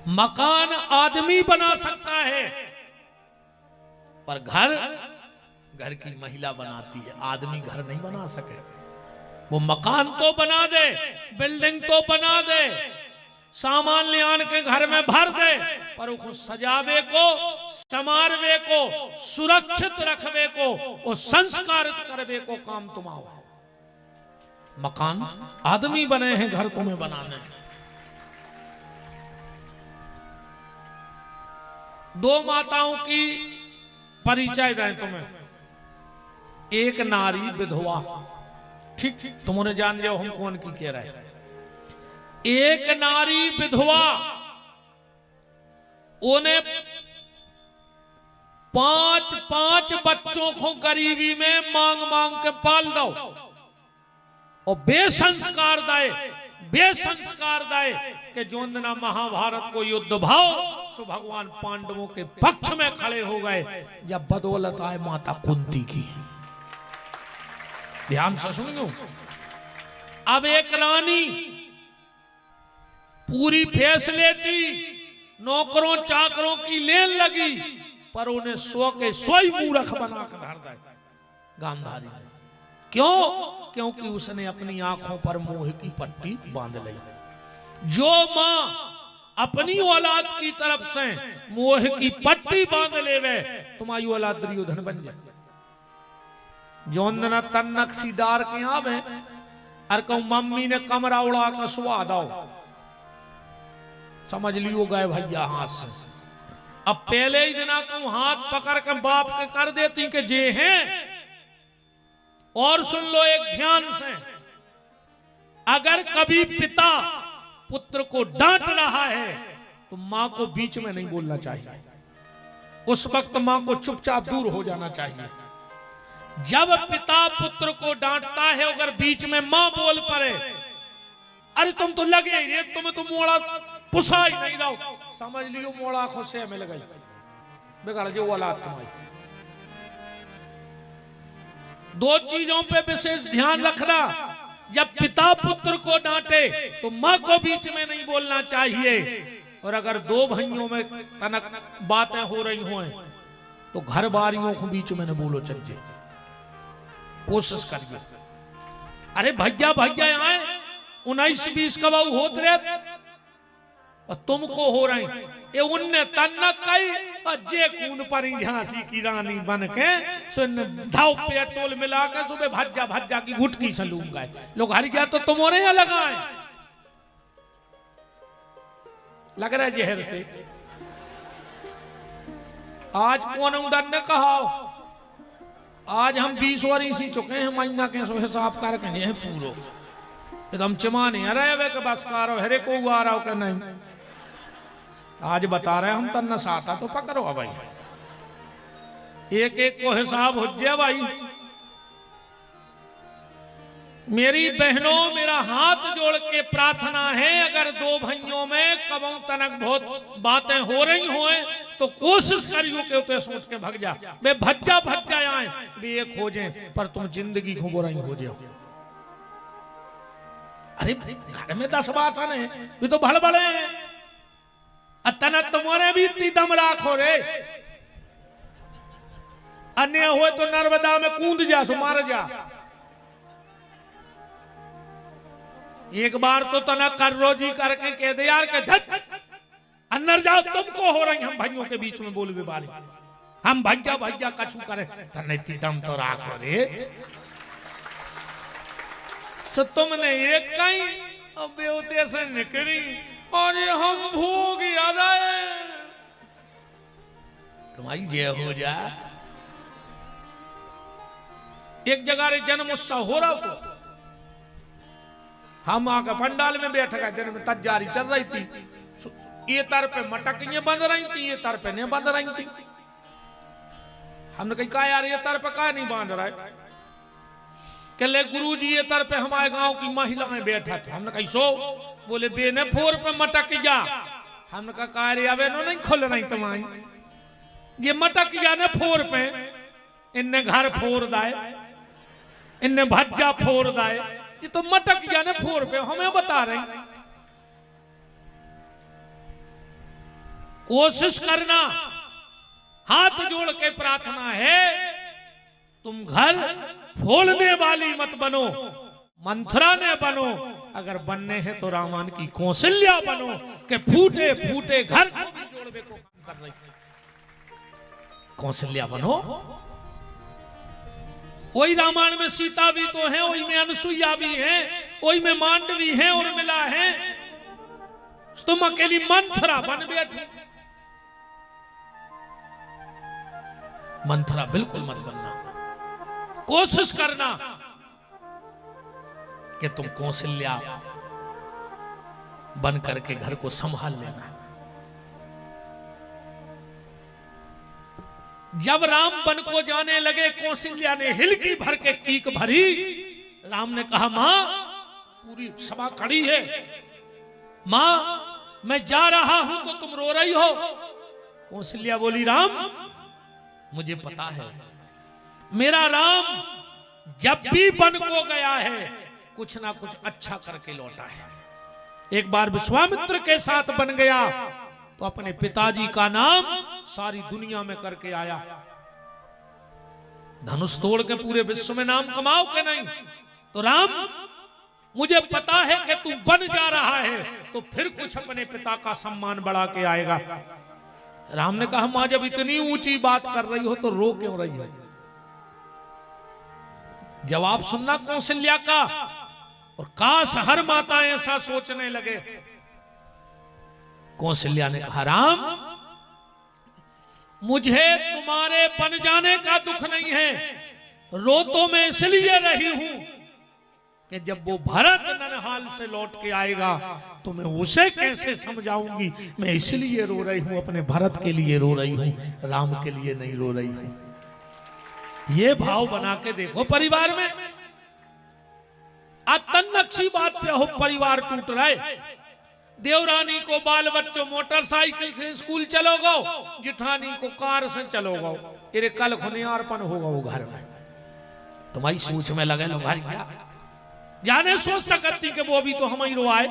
मकान आदमी बना सकता है, पर घर की महिला बनाती है, आदमी घर नहीं बना सके। वो मकान तो बना दे, बिल्डिंग तो बना दे, सामान ले आन के घर में भर दे, पर उसको सजावे को, समारवे को, सुरक्षित रखवे को और संस्कारित करवे को काम तुम्हारा है। मकान आदमी बने हैं, घर तुम्हें बनाने हैं। दो माताओं की परिचय दें तुम्हें। एक नारी विधवा, ठीक तुमने जान जाओ हम कौन की कह रहे हैं। एक नारी विधवा, उन्हें 5 बच्चों को गरीबी में मांग मांग के पाल दो और बेसंस्कार दाए कि जोंदना महाभारत को युद्ध भाव सो भगवान पांडवों के पक्ष में खड़े हो गए, जब बदौलत आए माता कुंती की। ध्यान से सुनियो। अब एक रानी पूरी फैसले थी, नौकरों चाकरों की लेन लगी, पर उन्हें सो के सोई मूर्ख बना कर धर दिया गांधारी। क्यों? क्योंकि उसने अपनी आंखों पर मोह की पट्टी बांध ली। जो मां अपनी औलाद की तरफ से मोह की पट्टी बांध लेवे, तुम्हारी औलाद दुर्योधन बन जाए। जोंदना तन्नकसीदार के आवे और कहूं मम्मी ने कमरा उड़ा कर सुआ दो, समझ लियो गए भैया हाथ से। अब पहले ही दिना कहूं हाथ पकड़ के बाप के कर देती कि जे हैं। और सुन लो एक ध्यान से, अगर कभी पिता पुत्र को डांट रहा है तो मां को बीच में नहीं बोलना चाहिए। उस वक्त मां को चुपचाप दूर हो जाना चाहिए। जब पिता पुत्र को डांटता है, अगर बीच में मां बोल पड़े, अरे तुम तो लगे ही रे, तुम्हें तो मोड़ा पुसा ही नहीं रहो, समझ लियो मोड़ा खुशे में लगे बिगड़ जो औलाद तुम्हारी। दो चीजों पे विशेष ध्यान रखना। जब पिता पुत्र को डांटे तो मां को बीच में नहीं बोलना चाहिए। और अगर दो भाइयों में तनक बातें हो रही हो तो घर बारियों को बीच में न बोलो, चज्जे कोशिश करिए। अरे भैया भैया आए 19-20 का बहु होत रहे और तुमको हो रही, ये उनने तन्नक कई और जे कून पर झांसी की रानी बन के सुन धाव पेट्रोल मिला के सुबह भज्जा की गुटकी से लूट गए। लोग हर गया तो तुम्हारे यहाँ लगाए, लग रहा है जहर से। आज कौन उड़न ने कहा, आज हम 20 वर्ष ही चुके हैं, महीना के सो हिसाब करके हैं पूरो एकदम चिमाने अरे वे के बस कारो हरे को आ रहा हो कि नहीं। आज बता रहे हम तन्ना साता तो पकड़ो भाई, एक एक को हिसाब हो जाए भाई। मेरी बहनों, मेरा हाथ जोड़ के प्रार्थना है, अगर दो भाइयों में कबों तनक बहुत बातें हो रही हो तो कोशिश करियो कि उते सोच के भग जा। वे भज्जा आए वे एक हो जाए, पर तुम जिंदगी को बुराई हो जाओ। अरे घर में 10 बासन है, ये तो भड़बड़े हैं। अतना तुम्हारे भी इतनी दम राखो रे, अन्य हुए तो नर्मदा में कूद जा सो मार जा। एक बार तो तना कर रोजी करके कह दे यार के अंदर जाओ, तुमको हो रही हम भाइयों के बीच में बोलवे वाले, हम भैया कछु करे तने इतनी दम तो राखो रे। सो तुमने एक कहीं बेवते से निकली और ये हम भोग याद आए तुम्हारी जय हो जा। एक जगह रे जन्म उत्सव हो रहा तो हम आकर पंडाल में बैठ गए, दिन में तैयारी चल रही थी। ये तर पे मटकियां बंध रही थी, ये तर पे नहीं बंध रही थी। हमने कहा यार ये तर पे का नहीं बांध रहा है, कहले गुरुजी ये तर पे हमारे गांव की महिलाएं बैठा था। हमने कहा सो, बोले बेने फोर पे मटक जा। हमने कहा रे अबे नो नहीं खोल रही तुम्हारी, ये मटक जा ने फोर पे, इनने घर फोड़ दाए, इनने भज्जा फोड़ दाए, ये तो मटक जा ने फोर पे हमें बता रहे। कोशिश करना, हाथ जोड़ के प्रार्थना है, तुम घर फोड़ने वाली मत बनो, मंथरा ने बनो। अगर बनने हैं तो रामायण की कौशल्या बनो कि फूटे फूटे घर को भी जोड़ने को काम कर रही। कौशल्या बनो। वही रामायण में सीता भी तो है, वही में अनसुईया भी है, वही में मांडवी है और मिला है। तुम अकेली मंथरा बन बैठी। मंथरा बिल्कुल मत बनना। कोशिश करना कि तुम कौशल्या बन करके घर को संभाल लेना। जब राम वन को जाने लगे, कौशल्या ने हिलकी भर के कीक भरी। राम ने कहा, मां, पूरी सभा खड़ी है, मां मैं जा रहा हूं तो तुम रो रही हो। कौशल्या बोली, राम मुझे पता है, मेरा राम जब भी वन को गया है कुछ ना कुछ अच्छा करके लौटा है। एक बार विश्वामित्र के साथ बन गया तो अपने पिताजी का नाम सारी दुनिया में करके आया। धनुष तोड़ के पूरे विश्व में नाम कमाओ के नहीं। तो राम मुझे पता है कि तू बन जा रहा है तो फिर कुछ अपने पिता का सम्मान बढ़ा के आएगा। राम ने कहा, मां जब इतनी ऊंची बात कर रही हो तो रो क्यों रही हो? जवाब सुनना कौशल्या का। और काश हर माता ऐसा सोचने लगे। कौशल्या ने कहा, राम मुझे तुम्हारे बन जाने का दुख नहीं है, रो तो मैं इसलिए रही हूं कि जब वो भरत ननहाल से लौट के आएगा तो मैं उसे कैसे समझाऊंगी। मैं इसलिए रो रही हूं, अपने भरत के लिए रो रही हूं, राम के लिए नहीं रो रही हूं। ये भाव बना के देखो परिवार में। अतन्नक सी बात पे हो परिवार टूट रहे। देवरानी को बाल बच्चों मोटरसाइकिल से स्कूल चलो गो, जिठानी को कार से चलो गो। अरे कल खुनियारपन होगा वो घर में। तुम्हारी सोच में लगे लो भाई, क्या जाने सोच सकती कि वो भी तो हम ही रोआए।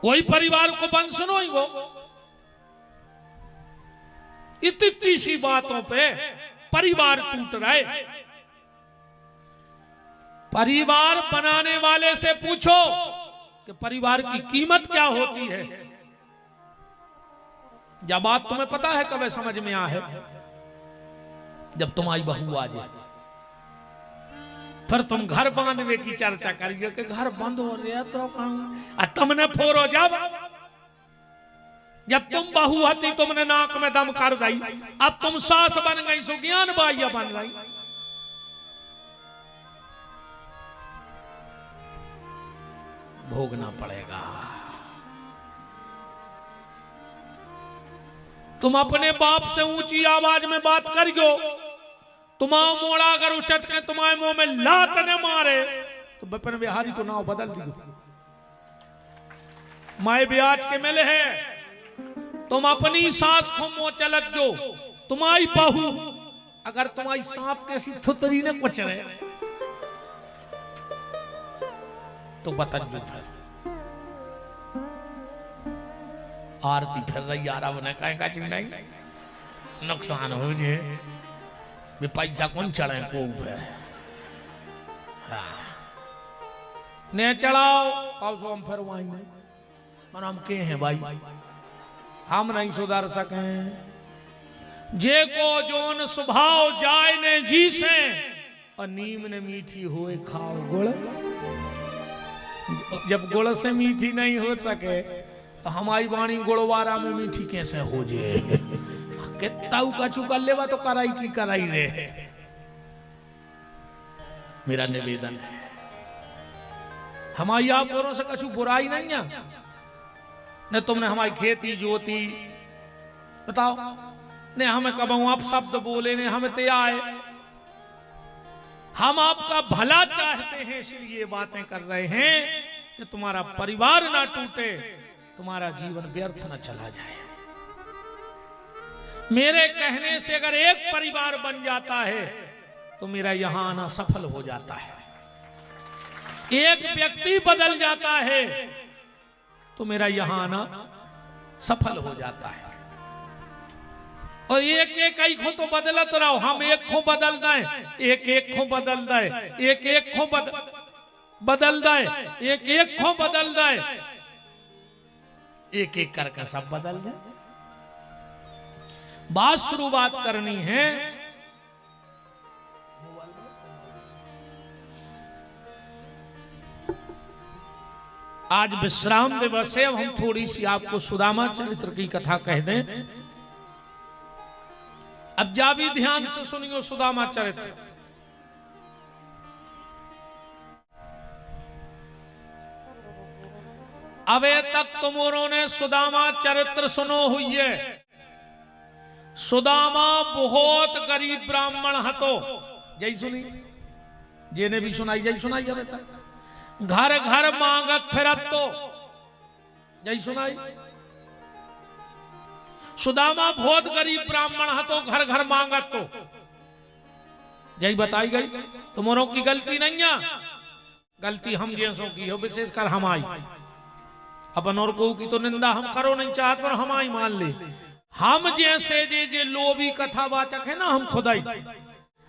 कोई परिवार को बंद सुनो ही वो। इतनी सी बातों पे परिवार टूट रहे। परिवार बनाने वाले से पूछो कि परिवार की कीमत क्या होती है। जब बात तुम्हें पता है कब समझ में आ है, जब तुम्हारी बहू आ जाए। फिर तुम घर बांधने की चर्चा करिए कि घर बंद हो रहा तो तुमने फोरो। जब तुम बहू हती तुमने नाक में दम कर दी, अब तुम सास बन गई सो ज्ञान बाह्य बन रही। भोगना पड़ेगा। तुम अपने बाप से ऊंची आवाज में बात करियो, तुम्हारा मोड़ा अगर उचट के तुम्हारे मुंह में लात न मारे तो विपिन बिहारी को नाव बदल दियो। माए ब्याज के मिले है। तुम अपनी सास को मुंह चलत जो, तुम्हारी बहू अगर तुम्हारी सांप कैसी थुतरी ने कुछ रहे तो बतन फिर आरती फिर रही यार। अब कहीं का चिंता नुकसान हो जे भी पैसा कौन चढ़े को ने चढ़ाओ काउ सो हम फिर वहीं और हम के हैं भाई, हम नहीं सुधार सके। जे को जोन स्वभाव जाय ने जी से और नीम ने मीठी होए खाओ गुड़। जब गुड़ से मीठी नहीं हो सके तो हमारी वाणी गुड़वारा में मीठी कैसे हो जाए। कितना कछु कर लेवा तो कराई की कराई रे। मेरा निवेदन है, हमारी आप औरों से कछु बुराई नहीं है न। तुमने हमारी खेती जोती बताओ ने, हमें कब आप शब्द बोले ने हमें ते आए। हम आपका भला चाहते हैं इसलिए बातें कर रहे हैं कि तुम्हारा परिवार ना टूटे, तुम्हारा जीवन व्यर्थ न चला जाए। मेरे कहने से अगर एक परिवार बन जाता है तो मेरा यहां आना सफल हो जाता है। एक व्यक्ति बदल जाता है तो मेरा यहां आना सफल हो जाता है। और एक एक आई को तो बदलत रहो, हम एक को बदल दें, एक को बदल दें, एक को बदल दें, एक को बदल दें, एक करके सब बदल दें। बात शुरुआत करनी है। आज विश्राम दिवस है, हम थोड़ी सी आपको सुदामा चरित्र की कथा कह दें। अब जा भी ध्यान से सुनियो सुदामा चरित्र। अबे तक तुमोरों ने सुदामा चरित्र सुनो हुई है। सुदामा बहुत गरीब ब्राह्मण हतो, जय सुनी जेने भी सुनाई जय सुनाई। अबे तक घर घर मांगत फिरत तो जय सुनाई। सुदामा बहुत गरीब ब्राह्मण हतो, घर घर मांगत तो जय बताई गई। तुमोरों की गलती नहीं है, गलती हम जैसों की हो, विशेषकर हमारी। अपन और को की तो निंदा हम करो नहीं चाहत, पर हमारी मान ले। हम जैसे जे लोभी कथावाचक है ना, हम खुदाई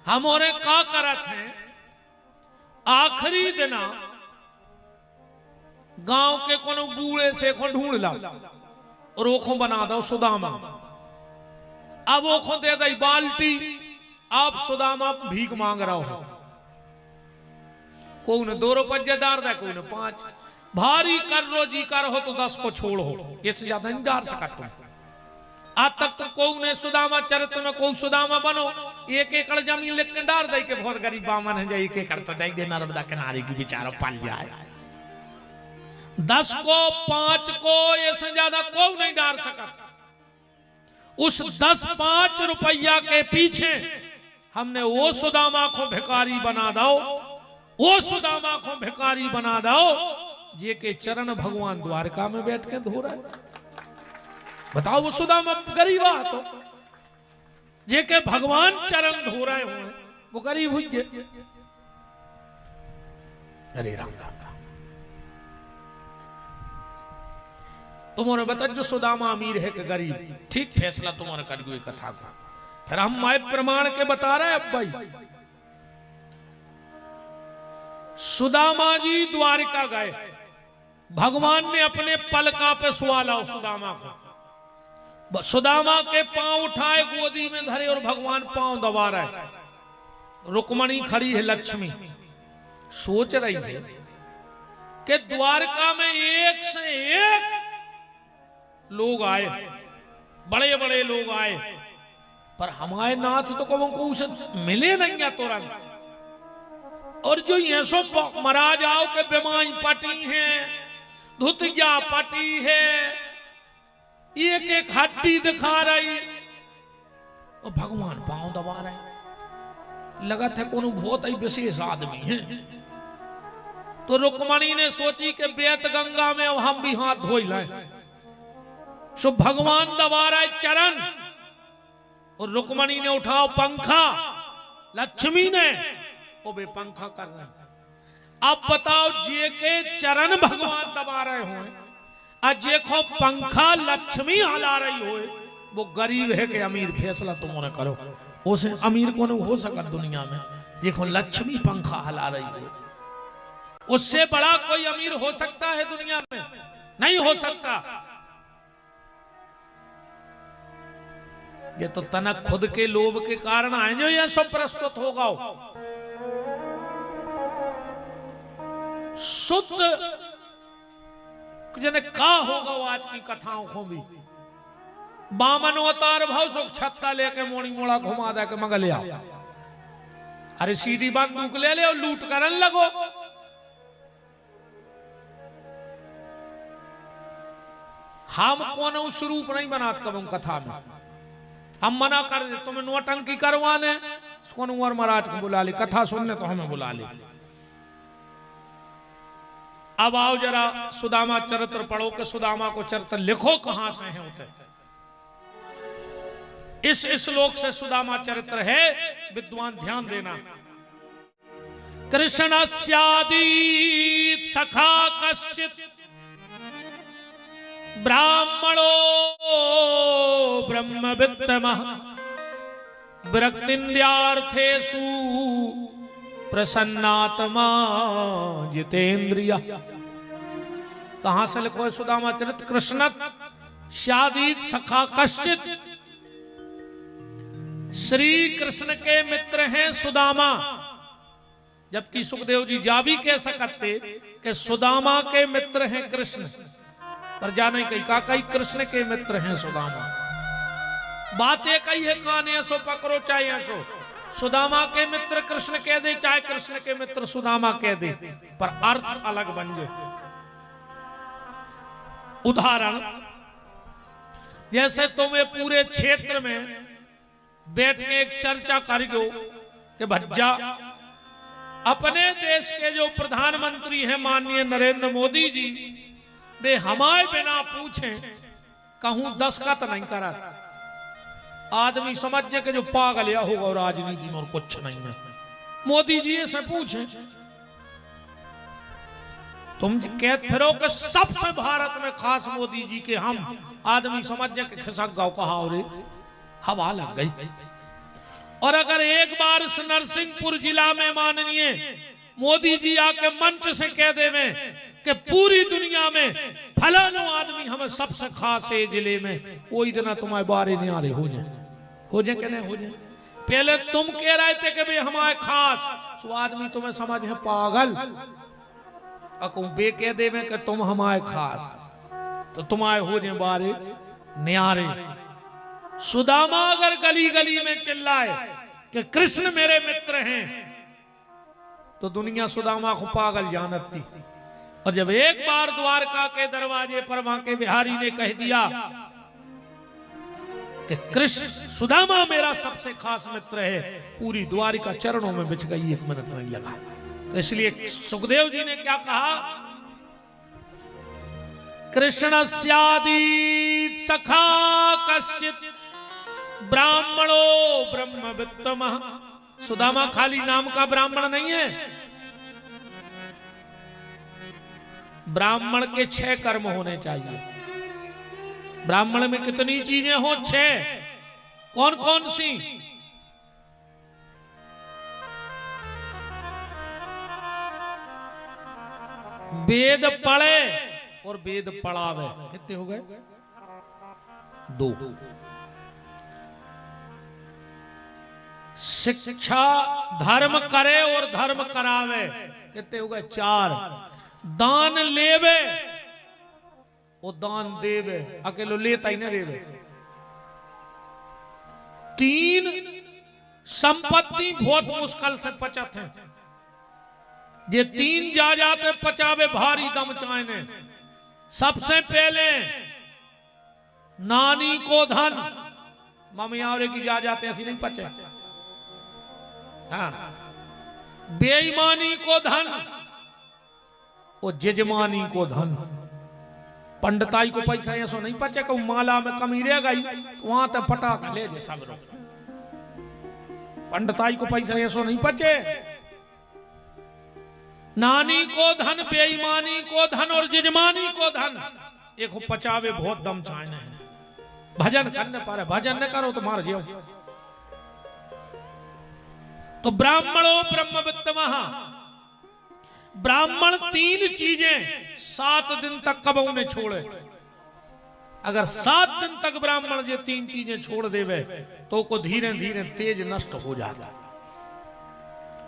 हम और का करत हैं। आखिरी दिना गांव के कोनो बूढ़े से को ढूंढ ला और ओखों बना दो सुदामा। अब ओखों दे दई बाल्टी, आप सुदामा भीख मांग रहा हो। कोई ने 2 रुपये डार दे, कोई ने 5। भारी कर रोजी कर हो तो 10 को छोड़ हो, इससे ज्यादा नहीं डार सका तुम। आज तक तो कोई ने सुदामा चरित्र में कोई सुदामा बनो 1 एकड़ जमीन लिख के डार दे के बहुत गरीब बामन है, 1 एकड़ तो दे दे नर्मदा किनारे की बेचारा पाल जाए। 10 को 5 को ऐसे ज्यादा कोई नहीं डार सका। उस 10-5 रुपया के पीछे हमने वो सुदामा को भिखारी बना दो, वो सुदामा को भिखारी बना दो जे के चरण भगवान द्वारका में बैठ के धो रहा है। बताओ वो सुदामा गरीबा तो जे के भगवान चरण धो रहे हुए, वो गरीब हुई गए। अरे राम राम राम। तुम्हारे बता जो सुदामा अमीर है कि गरीब, ठीक फैसला तुम्हारे कर गई कथा का। फिर हम माय प्रमाण के बता रहे अब भाई। सुदामा जी द्वारिका गए, भगवान ने अपने पलका पे सुवाला सुदामा को। सुदामा के पांव उठाए, गोदी में धरे और भगवान पांव दबा रहे। रुक्मणी खड़ी है, लक्ष्मी सोच रही है कि द्वारका में एक से एक लोग आए, बड़े बड़े लोग आए, पर हमारे नाथ तो कबों को उसे मिले नहीं है तुरंत। और जो ये सो महाराज आओ के बीमारी पटी है, धुतिया पटी है, एक एक हड्डी दिखा रही, और भगवान पांव दबा रहे। लगा था कोनो बहुत ही विशेष आदमी है। तो रुक्मणी ने सोची कि बेत गंगा में हम भी हाथ धो लाए। सो भगवान दबा रहे चरण, और रुक्मणी ने उठाओ पंखा, लक्ष्मी ने वो बे पंखा कर रहे। अब बताओ जे के चरण भगवान दबा रहे हो, अजे को पंखा लक्ष्मी हला रही हो, वो गरीब है कि अमीर, फैसला तुमने करो। उसे अमीर को नहीं हो सका दुनिया में, देखो लक्ष्मी पंखा हला रही हो। उससे बड़ा कोई अमीर हो सकता है दुनिया में? नहीं हो सकता। ये तो तनक खुद के लोभ के कारण आए जो ये सब प्रस्तुत होगा। शुद्ध जने का होगा वो आज की कथाओं को भी। बामन अवतार भाव सुख छत्ता लेके मोड़ी मोड़ा घुमा दे के मंगल आ। अरे सीधी बंदूक ले ले और लूट करन लगो। हम कोनो स्वरूप नहीं बनाते कब कथा में। हम मना कर दे, तुम्हें नोटंकी करवाने उमर महाराज को बुला ली, कथा सुनने तो हमें बुला ली। अब आओ जरा सुदामा चरित्र पढ़ो कि सुदामा को चरित्र लिखो कहां से है उठे। इस श्लोक से सुदामा चरित्र है, विद्वान ध्यान देना। कृष्णस्यादीत सखा कश्चित ब्राह्मणो ब्रह्मवित्तमः विरक्तिन्द्रियार्थेषु प्रसन्नात्मा जितेन्द्रिय। कहां से लिखो है सुदामा चरित? कृष्ण शादीत सखा कश्चित, श्री कृष्ण के मित्र हैं सुदामा। जबकि सुखदेव जी जा भी कह सकते कि सुदामा के मित्र हैं कृष्ण, पर जाने कई कृष्ण के मित्र हैं सुदामा। बात एक ही है, कान ऐसो पकड़ो चाहे ऐसो, सुदामा के मित्र कृष्ण कह दे चाहे कृष्ण के मित्र सुदामा कह दे, पर अर्थ अलग बन जाए। उदाहरण, जैसे तुम्हें पूरे क्षेत्र में बैठ के एक चर्चा कर गो कि भज्जा अपने देश के जो प्रधानमंत्री हैं माननीय नरेंद्र मोदी जी, वे हमारे बिना पूछे कहूं 10 का तो नहीं करा। आदमी समझ जाए कि जो पागल या होगा और राजनीति में और कुछ नहीं है। मोदी जी से पूछे, तुम कहते फिरो कि सबसे भारत में खास मोदी जी के हम, आदमी समझ जाए कि खिसक गाँव कहा और हवा लग गई। और अगर एक बार इस नरसिंहपुर जिला में माननीय मोदी जी आके मंच से कह देवे कि पूरी दुनिया में फलानो आदमी हमें सबसे खास है जिले में, कोई दिन तुम्हारे बारे नहीं आ रहे हो जाए कि नहीं हो जाए। पहले तुम कह रहे थे कि भाई हमारे खास, सो आदमी तुम्हें समझ है पागल। अकुम बे कह देवे कि तुम हमारे खास, तो तुम्हारे हो जाए बारे न्यारे। सुदामा अगर गली गली में चिल्लाए कि कृष्ण मेरे मित्र हैं, तो दुनिया सुदामा को पागल जानती। और जब एक बार द्वारका के दरवाजे पर वहां के बिहारी ने कह दिया कि कृष्ण सुदामा मेरा सबसे खास मित्र है, पूरी द्वारिका चरणों में बिछ गई, 1 मिनट नहीं लगा। तो इसलिए सुखदेव जी ने क्या कहा, कृष्णस्यादि सखा कश्चित ब्राह्मणो ब्रह्मवित्तमः। सुदामा खाली नाम का ब्राह्मण नहीं है। ब्राह्मण के 6 कर्म होने चाहिए। ब्राह्मण में कितनी चीजें हो? 6। कौन कौन सी? वेद पढ़े और वेद पढ़ावे। कितने हो गए? 2। शिक्षा धर्म करे और धर्म करावे। कितने हो गए? 4। दान लेवे और दान देवे, अकेलो लेता ही नहीं रेवे। 3 संपत्ति बहुत मुश्किल से पचत है, जे 3 जा जाते पचावे भारी दम चाहने। सबसे पहले नानी को धन, ममियावरे की जा जाते ऐसी नहीं पचे। हाँ, बेईमानी को धन और जजमानी को धन। पंडिताई को पैसा ऐसा नहीं पचे कि माला में कमी रह गई तो वहां तक पटाखा ले जे सब लोग। पंडिताई को पैसा ऐसा नहीं पचे। नानी को धन, बेईमानी को धन और जजमानी को धन, एक पचावे बहुत दम चाहने हैं। भजन करने पर, भजन न करो तो मार जियो। तो ब्राह्मणो ब्रह्मवित्तमः, ब्राह्मण 3 चीजें 7 दिन तक कब उन्हें छोड़े। अगर 7 दिन तक ब्राह्मण ये 3 चीजें छोड़ देवे तो को धीरे धीरे तेज नष्ट हो जाता।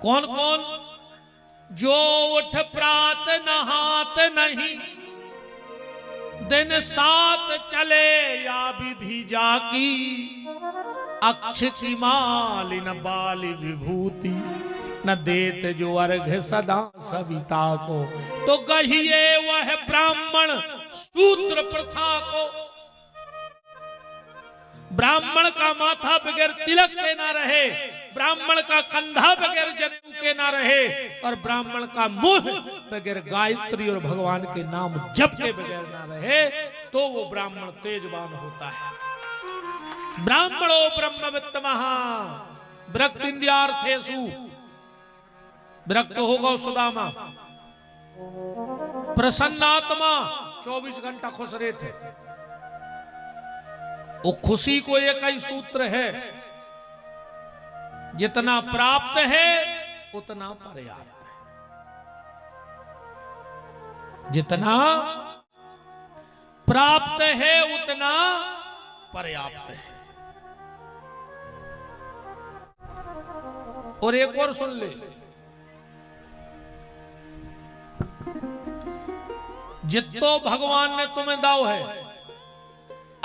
कौन कौन? जो उठ प्रात नहात नहीं, दिन 7 चले या विधि जाकी, अक्षति मालिन बाली विभूति, न देत जो अर्घ सदा सविता को। तो गहिए वह ब्राह्मण सूत्र प्रथा को। ब्राह्मण का माथा बगैर तिलक के ना रहे, ब्राह्मण का कंधा बगैर जनेऊ के ना रहे, और ब्राह्मण का मुंह बगैर गायत्री और भगवान के नाम जप के बगैर ना रहे, तो वो ब्राह्मण तेजवान होता है। ब्राह्मणो ब्रह्मवित्तमः विरक्तिन्द्रियार्थेषु, विरक्त होगा सुदामा। प्रसन्नात्मा, 24 घंटा खुश रहे थे। वो खुशी को एक ही सूत्र है, जितना प्राप्त है उतना पर्याप्त है। जितना प्राप्त है उतना पर्याप्त है। और एक और सुन ले, जितो भगवान ने तुम्हें दाव है,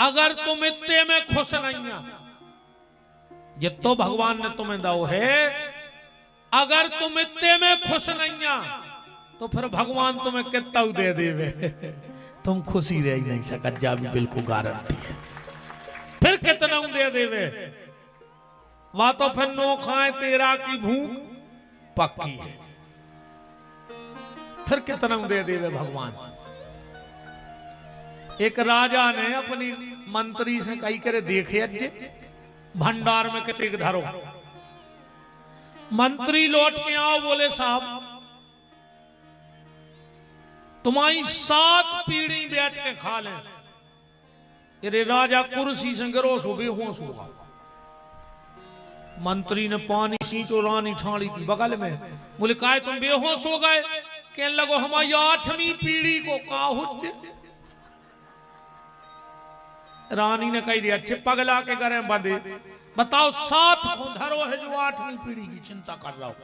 अगर तुम इत्ते में खुश नहीं, जितो भगवान ने तुम्हें दाव है, अगर तुम इत्ते में खुश नहीं तो फिर भगवान तुम्हें कितना दे देवे, तुम खुशी रह ही नहीं सकत जा, भी बिल्कुल गारंटी है। फिर कितना दे देवे, वहां तो फिर नो खाए तेरा की भूख पक्की है। फिर कितना दे देवे भगवान। एक राजा ने अपनी मंत्री से कही करे, देखे अज्जे भंडार में कितने धरो। मंत्री लौट के आओ, बोले साहब तुम्हारी 7 पीढ़ी बैठ के खा लें। तेरे राजा कुर्सी से गिरो सो बेहोश होगा। मंत्री ने पानी सींचो, रानी छाड़ी थी बगल में, बोले काहे तुम बेहोश हो गए? कहने लगो हमारी 8वीं पीढ़ी को का हुज्जे। रानी ने कही अच्छे पगला के घरे बंदे, बताओ 7 धरो है जो 8वीं पीढ़ी की चिंता कर रहा हो।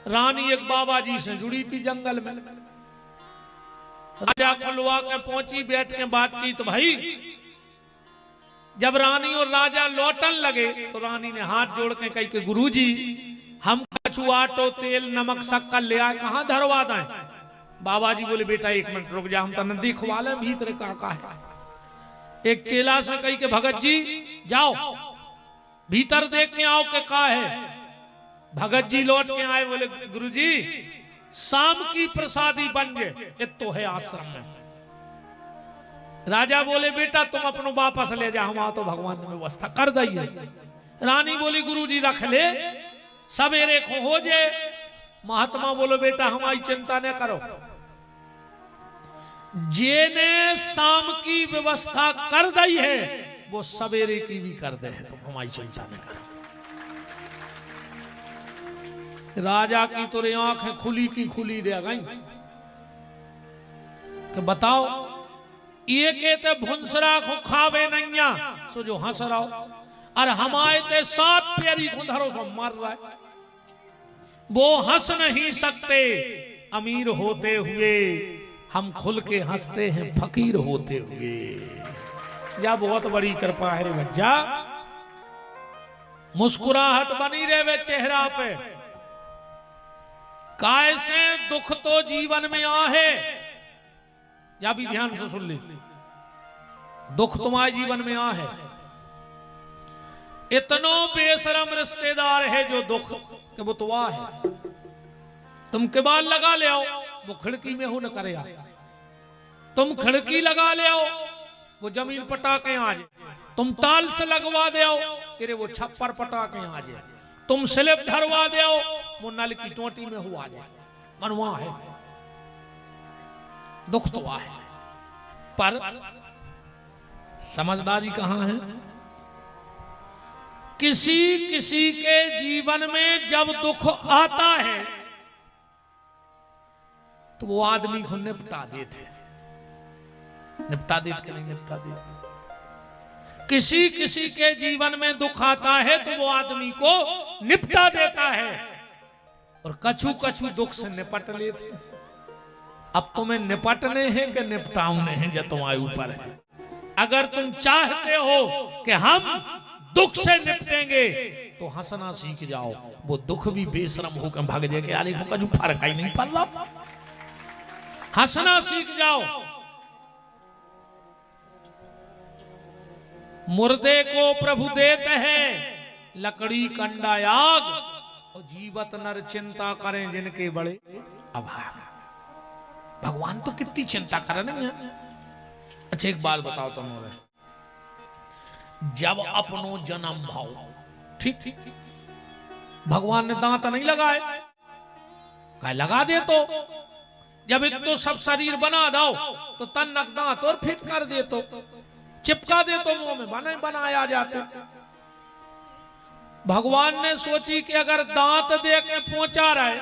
रानी एक बाबा जी से जुड़ी थी जंगल में, राजा खुलवा के पहुंची, बैठ के बातचीत भाई। जब रानी और राजा लौटन लगे तो रानी ने हाथ जोड़ के कही कि गुरुजी हम कछु आटो तेल नमक शक्कर ले आए, कहां धरवा दें? बाबा जी बोले बेटा 1 मिनट रुक जा, हम तो नदी खुवा ले भीतर का है। एक चेला से कही कि भगत जी जाओ भीतर देख के आओ के का है। भगत जी लौट के आए, बोले गुरुजी शाम की प्रसादी बन गए, इतो है आश्रम में। राजा बोले बेटा तुम अपनो वापस ले जा, हम तो भगवान ने व्यवस्था कर दी है। रानी बोली गुरुजी रख ले, सवेरे को हो जाए। महात्मा बोलो बेटा हमारी चिंता न करो, जेने शाम की व्यवस्था कर दी है वो सवेरे की भी कर दे, तुम हमारी चिंता न करो। राजा की तो आंखें खुली की खुली रह गई कि बताओ ये कहते भुंसरा को खावे नैया सो जो हंस रहा हो, और हमारे ते 7 प्यारी को धरो सो मर रहा है। वो हंस नहीं सकते अमीर होते हुए, हम खुल के हंसते हैं फकीर होते हुए। या बहुत बड़ी कृपा है रे बच्चा, मुस्कुराहट बनी रहे चेहरा पे। कैसे दुख तो जीवन में आहे, या भी ध्यान से सुन ले, दुख तुम्हारे जीवन में आ है। इतनो बेशरम रिश्तेदार है जो दुख के वो तो आ है। तुम किबाड़ लगा ले आओ, वो खिड़की में हो न करे। तुम खिड़की लगा ले आओ, वो जमीन पटा के आ जाए। तुम ताल से लगवा दे आओ, अरे वो छप्पर पटा के आ जाए। तुम स्लिप धरवा दे आओ, वो नल की टोटी में हुआ जाए। मनवा है, दुख तो आ है, पर समझदारी कहां है? किसी किसी के जीवन में जब दुख आता है तो वो आदमी को निपटा देते, निपटा देते नहीं निपटा देते। किसी किसी के जीवन में दुख आता है तो वो आदमी को निपटा देता है, और कछु कछु दुख से निपट लेते। अब तुम्हें निपटने हैं कि निपटाने हैं जो तुम्हारे ऊपर है। अगर तुम चाहते हो कि हम दुख से निपटेंगे तो हंसना सीख जाओ, वो दुख भी बेशरम होकर भाग जाएगा। यानी को कछु फर्क ही नहीं पड़ रहा, हंसना सीख जाओ। मुर्दे को प्रभु देते हैं लकड़ी कंडा आग, और जीवत नर चिंता करें जिनके बड़े अभाग। भगवान तो कितनी चिंता कर रहे हैं। अच्छा एक बात बताओ तुम, जब अपनो जन्म भाव ठीक ठीक भगवान ने दांत नहीं लगाए, क्या लगा दे तो जब इतो सब शरीर बना दो तो तन नक दांत और फिट कर दे तो चिपका दे तो मुंह में बने बनाया जाते। भगवान ने सोची कि अगर दांत दे के पहुंचा रहे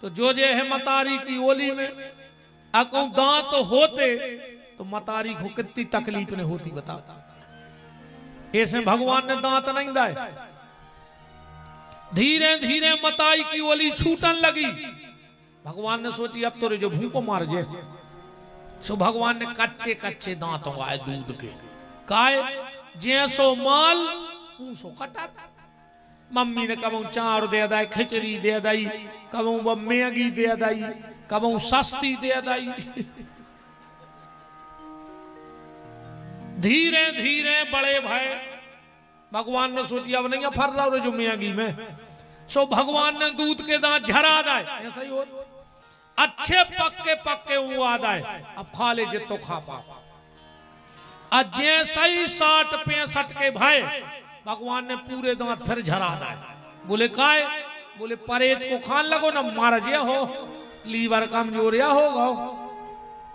तो जो जे है मतारी की ओली में अको दांत होते तो मतारी को कितनी तकलीफ ने होती बता। ऐसे भगवान ने दांत नहीं दाए। धीरे धीरे मताई की ओली छूटन लगी। भगवान ने सोची अब तो जो भूखो मार जाए। सो भगवान ने कच्चे कच्चे दांतों आए दूध के काए जैसो माल ऊसो कटा। मम्मी ने कबू चार दे दाई, खिचड़ी दे दाई, कबू मैगी दे दाई, कबू सस्ती दे दाई। धीरे धीरे बड़े भाई भगवान ने सोची अब नहीं फर रहा जो मैगी में। सो भगवान ने दूध के दांत झरा दाए। ऐसा ही हो अच्छे पक्के पक्के वो आदाए अब खा ले जे तो खा पा। जैसे ही 60-65 के भाई भगवान ने पूरे दांत फिर झरा दाए। बोले काय? बोले परहेज को खान लगो ना मार जे हो, लीवर कमजोरिया होगा।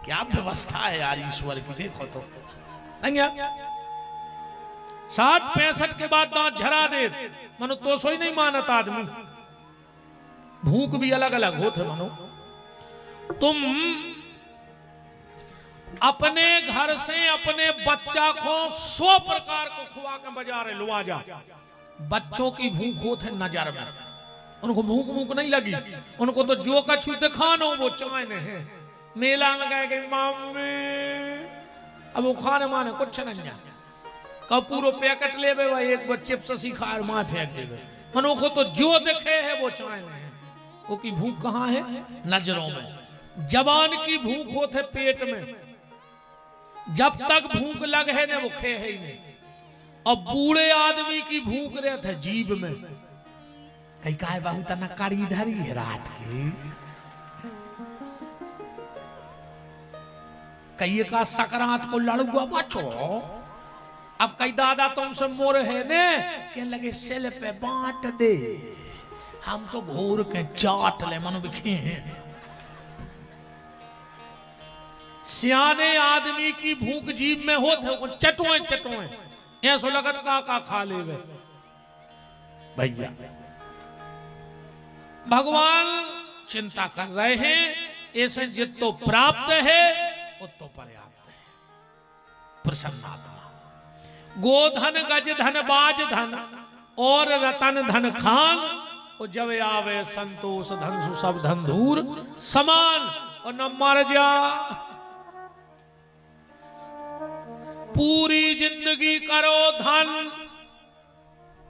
क्या व्यवस्था है यार ईश्वर की, देखो तो 60-65 के बाद दांत झरा दे मनो तो सोई नहीं मानत आदमी। भूख भी अलग अलग होते मनो। तुम अपने घर से अपने बच्चा को 100 प्रकार को खुआ के बाजार लुआ जा, बच्चों की भूख होते नजर में। उनको भूख भूख नहीं लगी, उनको तो जो कछु दिखानो वो चाहने हैं। मेला में गए कि मम्मी अब वो खाने माने कुछ नहीं है। कब पूरा पैकेट ले बे भाई एक बार चिप्स सिखा मां फेंक देवे। मनो को तो जो दिखे है वो चाहने हैं। वो की भूख कहाँ है? नजरों में। जवान की भूख होते पेट में, जब तक भूख लगे है ना वो खे है ही नहीं। और बूढ़े आदमी की भूख रहते जीभ में। कहीं का बाहू तना कड़ी धरी है रात की, कहीं का सकरात को लड़ुआ बचो। अब कई दादा तुमसे मोर है ने के लगे सेल पे बांट दे, हम तो घोर के चाट ले मनो बिखे हैं। सियाने आदमी की भूख जीभ में होते चटोए चटोए ऐसो लगत का खा ले भैया। भगवान चिंता कर रहे हैं ऐसे जितो प्राप्त है उतो पर्याप्त है। प्रसन्नात्मा गोधन गज धन बाज धन और रतन धन खान और जब आवे संतोष धन सु सब धन दूर समान और न मर जा। पूरी जिंदगी करो धन।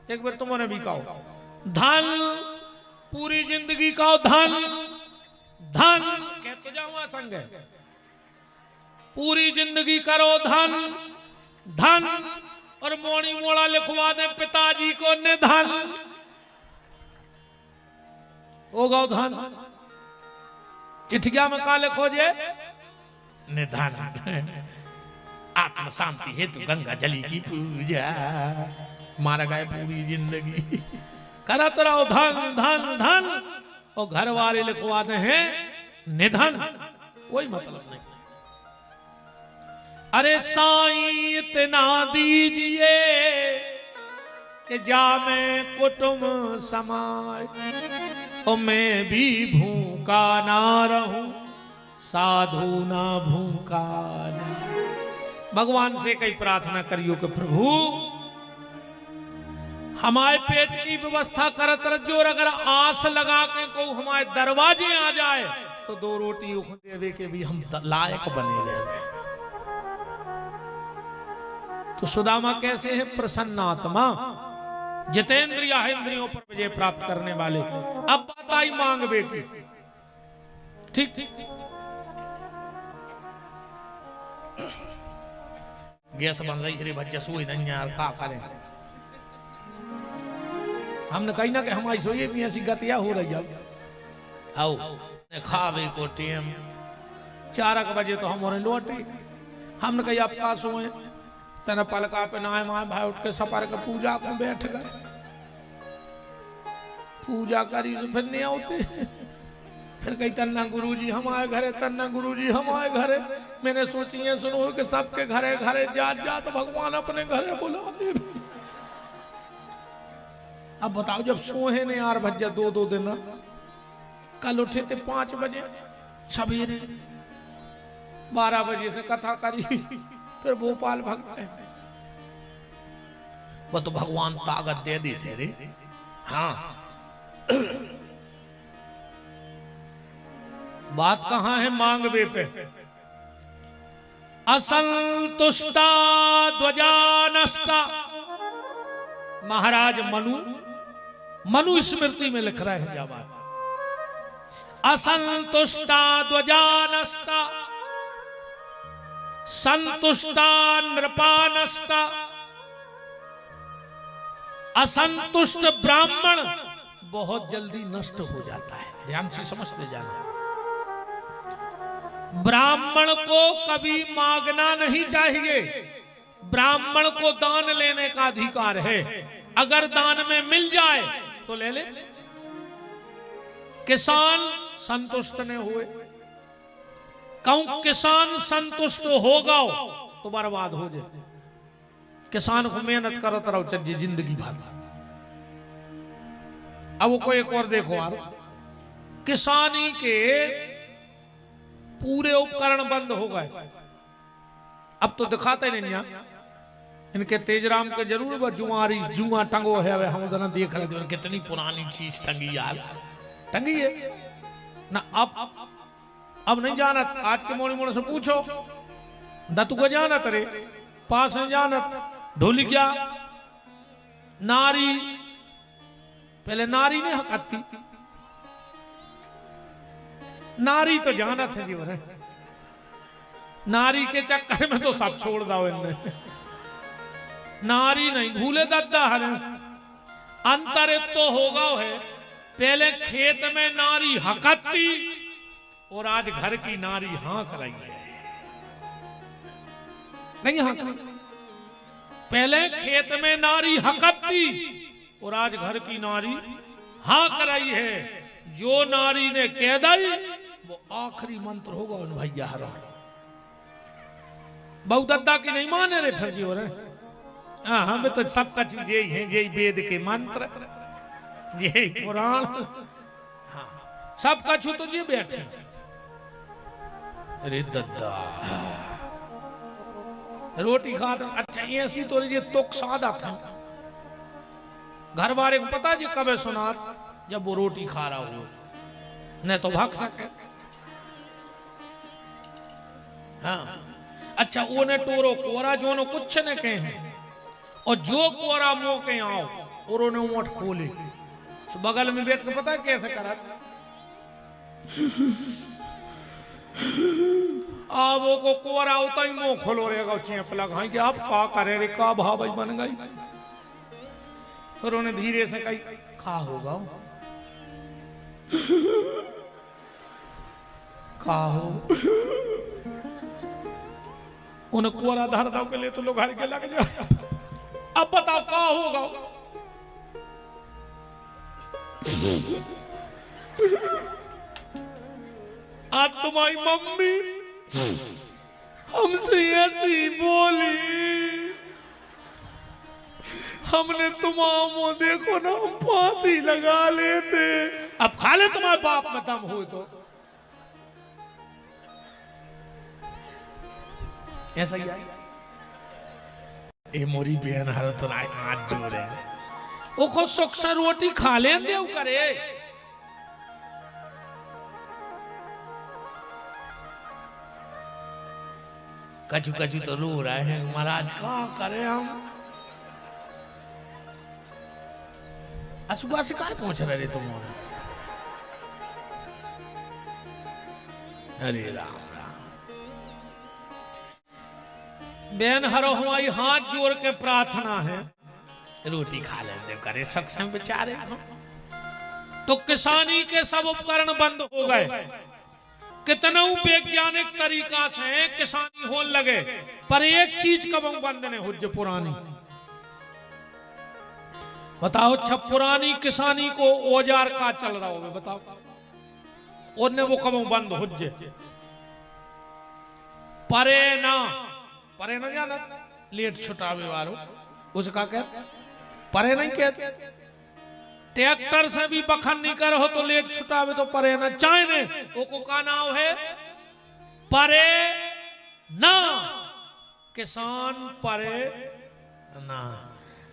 एक बार तुमने भी कहो धन, पूरी जिंदगी कहो धन। धन कह तो जाऊंगा संग पूरी जिंदगी करो धन। धन और मोड़ी मोड़ा लिखवा दे पिताजी को निधन। होगा धन चिठिया में का लिखो जे निधन। आत्म शांति हेतु गंगा जली की पूजा। मारा गए पूरी जिंदगी करत रहो धन धन धन और घर वाले लिखवाते हैं निधन। कोई मतलब नहीं। अरे साईं इतना दीजिए कि जामे कुटुंब समाए और मैं भी भूखा ना रहूं, साधु ना भूखा ना। भगवान से कई प्रार्थना करियो कि प्रभु हमारे पेट की व्यवस्था करत रजो। और अगर आस लगा के को हमारे दरवाजे आ जाए तो 2 रोटी देवे के भी हम लायक बने रहे। तो सुदामा कैसे है? प्रसन्नात्मा, जितेंद्रिय इंद्रियों पर विजय प्राप्त करने वाले। अब बात आई मांग बेटी। ठीक ठीक गैस बन रही है बच्चे सोई नहीं यार का करें। हमने कही ना कि हमारी सोई भी ऐसी गतिया हो रही है। आओ खावे को टेम 4 बजे तो हम लौटे। हमने कही आप का सोए तेना पलका पे नहाए माए भाई उठ के सपर के पूजा को बैठ गए। पूजा करी तो फिर नहीं आते फिर कही तन्ना गुरुजी हमारे घरे, तन्ना गुरुजी हमारे घरे। मैंने सोची है सुनो कि सबके घरे घरे जात जात भगवान अपने घरे बुला दे। अब बताओ जब सोहे ने 8 बजे 2 दिन, कल उठे थे 5 बजे सवेरे, 12 बजे से कथा करी, फिर भोपाल भाग गए। वो तो भगवान ताकत दे दी थे रे। हाँ बात कहां है मांगवे पे। असंतुष्टा ध्वजानष्टा, महाराज मनु स्मृति में लिख रहे हैं जब असंतुष्टा ध्वजानष्टा संतुष्टा नृपानष्टा। असंतुष्ट ब्राह्मण बहुत जल्दी नष्ट हो जाता है, ध्यान से समझते जाना। ब्राह्मण को कभी मांगना नहीं चाहिए, ब्राह्मण को दान लेने का अधिकार है। अगर दान में मिल जाए तो ले ले। किसान संतुष्ट नहीं हुए, कहूं किसान संतुष्ट होगा तो बर्बाद हो जाए। किसान को मेहनत करत रहो चाहिए जिंदगी भर। अब वो कोई एक और देखो यार, किसानी के पूरे उपकरण बंद हो गए। अब तो दिखाते नहीं यहाँ, इनके तेजराम के जरूर वो जुआ टंगो है। हम उधर देख रहे थे कितनी पुरानी चीज टंगी यार, टंगी है ना। अब नहीं जाना, आज के मोड़ी से पूछो दत्तू को जानत रे, पास है जानत ढोली क्या नारी, पहले नारी ने हकती, नारी तो जानत है जीवन है। नारी के चक्कर में तो सब छोड़ दो इनने, नारी नहीं भूले दद्दा है। अंतर तो होगा है, पहले खेत में नारी हकती और आज घर की नारी हाँ कराई है। नहीं हाँ, पहले खेत में नारी हकती और आज घर की नारी हाँ कराई है। जो नारी ने कह दी वो आखिरी मंत्र होगा उन भैया। बहु दद्दा की नहीं माने रे फिर जी हो रहे। हाँ हमें तो सबका चीज यही है, यही वेद के मंत्र, यही पुराण, हाँ सबका छू तो जी बैठे। अरे दद्दा रोटी खा तो अच्छा ऐसी तो ये तुक सादा था। घर वाले को पता जी कब सुना जब वो रोटी खा रहा हो, नहीं तो भाग सके। हाँ अच्छा वो ने टोरो कोरा जो ने कुछ ने कहे हैं, और जो कोरा मुंह के आओ और उन्हें मोट खोले तो बगल में बैठ के पता कैसे करा। अब वो को कोरा होता ही मुंह खोलो रहेगा चेप लगा कि आप का करे रे का भाव बन गई। फिर उन्हें धीरे से कही खा होगा का हो। उन्हें कोरा धर दो के लिए तो लोग हर के लग जाए। अब बताओ क्या होगा। आज तुम्हारी मम्मी हमसे ऐसी बोली, हमने तुम्हारा देखो ना हम फांसी लगा लेते। अब खा ले तुम्हारे बाप में दम हो तो ऐसा ही है। ए मोरी बहन हर तो आज जोर है वो खुद सुख से रोटी खा ले देव करे। कचू कचू तो रो रहे हैं महाराज क्या करे हम। सुबह से कहाँ पहुंच रहे तुम। अरे राम राम बहन हरो हमारी हाथ जोड़ के प्रार्थना है रोटी खा ले देव करे सक्षम बेचारे। तो किसानी के सब उपकरण बंद हो गए। कितना वैज्ञानिक तरीका से किसानी होने लगे, पर एक चीज कब बंद ने हो पुरानी। बताओ अच्छा पुरानी किसानी को औजार का चल रहा होगा बताओ। ओने वो कम बंद हो जे परे ना जाना लेट छुटावे वालो उसका क्या परे नहीं कहते। ट्रैक्टर से भी बखन नहीं कर हो तो लेट छुटावे तो परे ना चाहे वो को का नाम है परे ना। किसान परे ना।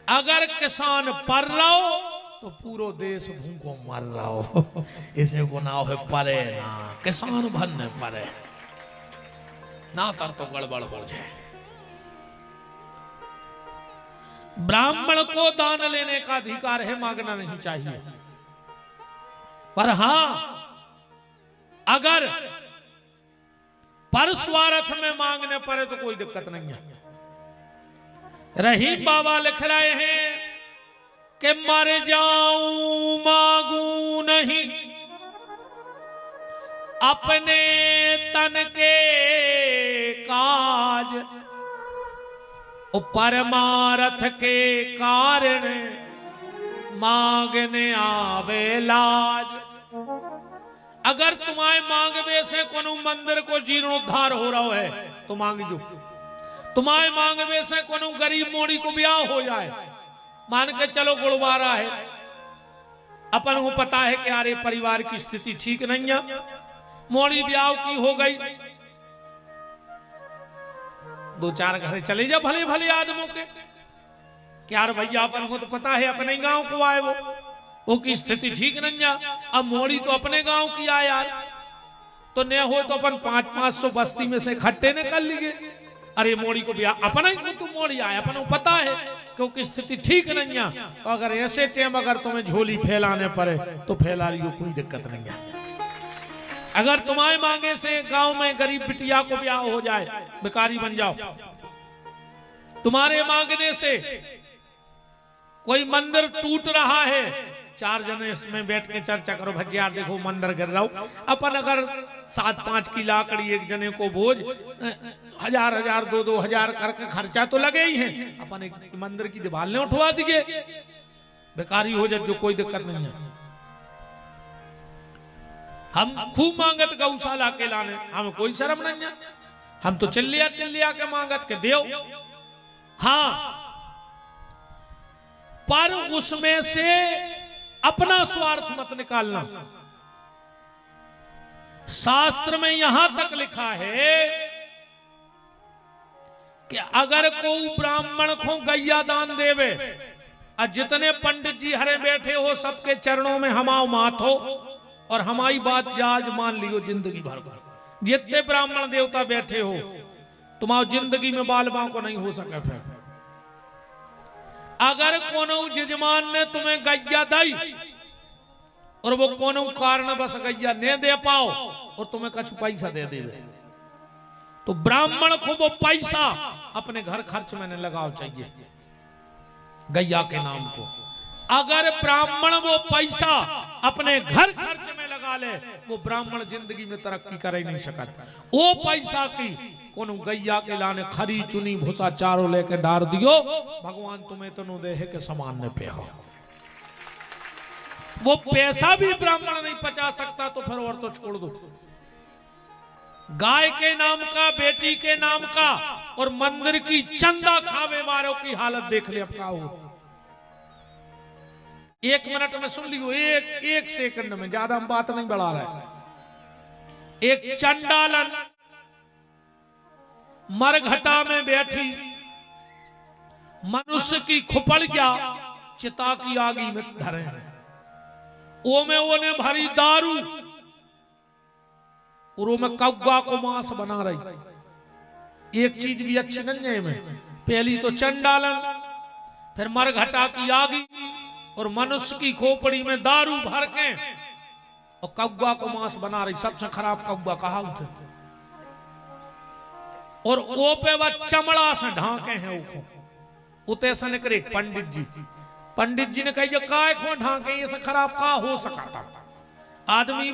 अगर किसान पर रहो तो पूरो देश भूखों मर रहा हो। इसे को नाम है परे ना। किसान भन्ने परे ना तर तो गड़बड़ हो जाए। ब्राह्मण को दान लेने का अधिकार है, मांगना नहीं चाहिए। पर हां अगर पर स्वार्थ में मांगने पड़े तो कोई दिक्कत नहीं है। रहीम बाबा लिख रहे हैं कि मर जाऊं मांगू नहीं अपने तन के काज, परमारथ के कारण मांगने आवे लाज। अगर तुम्हारे मांगवे से कोनो मंदिर को जीर्णोद्धार हो रहा है तो मांग जो। तुम्हारे मांगवे से कोनो गरीब मोड़ी को ब्याह हो जाए, मान के चलो गुरुवारा है, अपन को पता है कि यार परिवार की स्थिति ठीक नहीं है, मोड़ी ब्याह की हो गई, दो चार घर चले जा भले भले आदमों के, यार भैया अपन को तो पता है अपने गांव को आए वो की स्थिति ठीक नहीं है। अब मोड़ी तो अपने गांव की आए यार, तो न हो तो अपन 500-500 बस्ती में से इकट्ठे ने कर लिए। अरे मोड़ी को भी अपना ही को तो मोड़ी आए, अपन को पता है क्योंकि स्थिति ठीक नहीं है। तो अगर ऐसे टाइम अगर तुम्हें झोली फैलाने पड़े तो फैला लियो, कोई दिक्कत नहीं है। अगर तुम्हारे मांगे से गांव में गरीब बिटिया को ब्याह हो जाए, भिखारी बन जाओ, तुम्हारे मांगने से कोई मंदिर टूट रहा है, 4 जने इसमें बैठ के चर्चा करो, भजियार देखो मंदिर गिर रहा हो, अपन अगर 7-5 की लाकड़ी एक जने को बोझ 1000-1000 2-2000 करके खर्चा तो लगे ही है, अपन एक मंदिर की दीवार ने उठवा दिए, भिखारी हो जाए जो कोई दिक्कत नहीं है। हम खूब मांगत गौशाला के लाने, हमें कोई शर्म नहीं है, हम तो चिल्लिया के मांगत के देव। हाँ पर उसमें से अपना स्वार्थ मत निकालना। शास्त्र में यहां तक लिखा है कि अगर कोई ब्राह्मण को गैया दान देवे, और जितने पंडित जी हरे बैठे हो सबके चरणों में हमाओ माथ हो और हमारी बात जाज मान लियो जिंदगी भर। जितने ब्राह्मण देवता बैठे हो तुम्हारी जिंदगी में बाल बांको नहीं हो सके। फिर अगर कोनो जजमान ने तुम्हें गैया दी और वो कोनो कारण बस गैया नहीं दे पाओ और तुम्हें कुछ पैसा दे दे, तो ब्राह्मण को वो पैसा अपने घर खर्च में नहीं लगाओ चाहिए गैया के नाम को। अगर ब्राह्मण वो पैसा अपने घर खर्च में लगा ले, वो ब्राह्मण जिंदगी में तरक्की कर ही नहीं सकता। वो पैसा की कोनो गैया के लाने खरी चुनी भूसा चारों लेके डार दियो, भगवान तुम्हें तो नो दे है के समान ने पे हो। वो पैसा भी ब्राह्मण नहीं पचा सकता तो फिर और तो छोड़ दो। गाय के नाम का, बेटी के नाम का और मंदिर की चंदा खावे वालों की हालत देख ले अपना हो। 1 मिनट में सुन लियो, एक सेकंड में, ज्यादा हम बात नहीं बढ़ा रहे। एक चंडालन मरघटा में बैठी मनुष्य की खुपड़ गया चिता की आगी में धरे, ओने भरी दारू और में कौवा को मांस बना रही। एक चीज भी अच्छी नहीं है में, पहली तो चंडालन, फिर मरघटा की आगी और मनुष्य की खोपड़ी में दारू भर के और कौवा को मांस बना रही। सबसे खराब कौवा कहा उठे, और ओ पे वह चमड़ा से ढांके हैं। उते से निकले पंडित जी ने कही जो काय को ढांके, ये से खराब का हो सकता। आदमी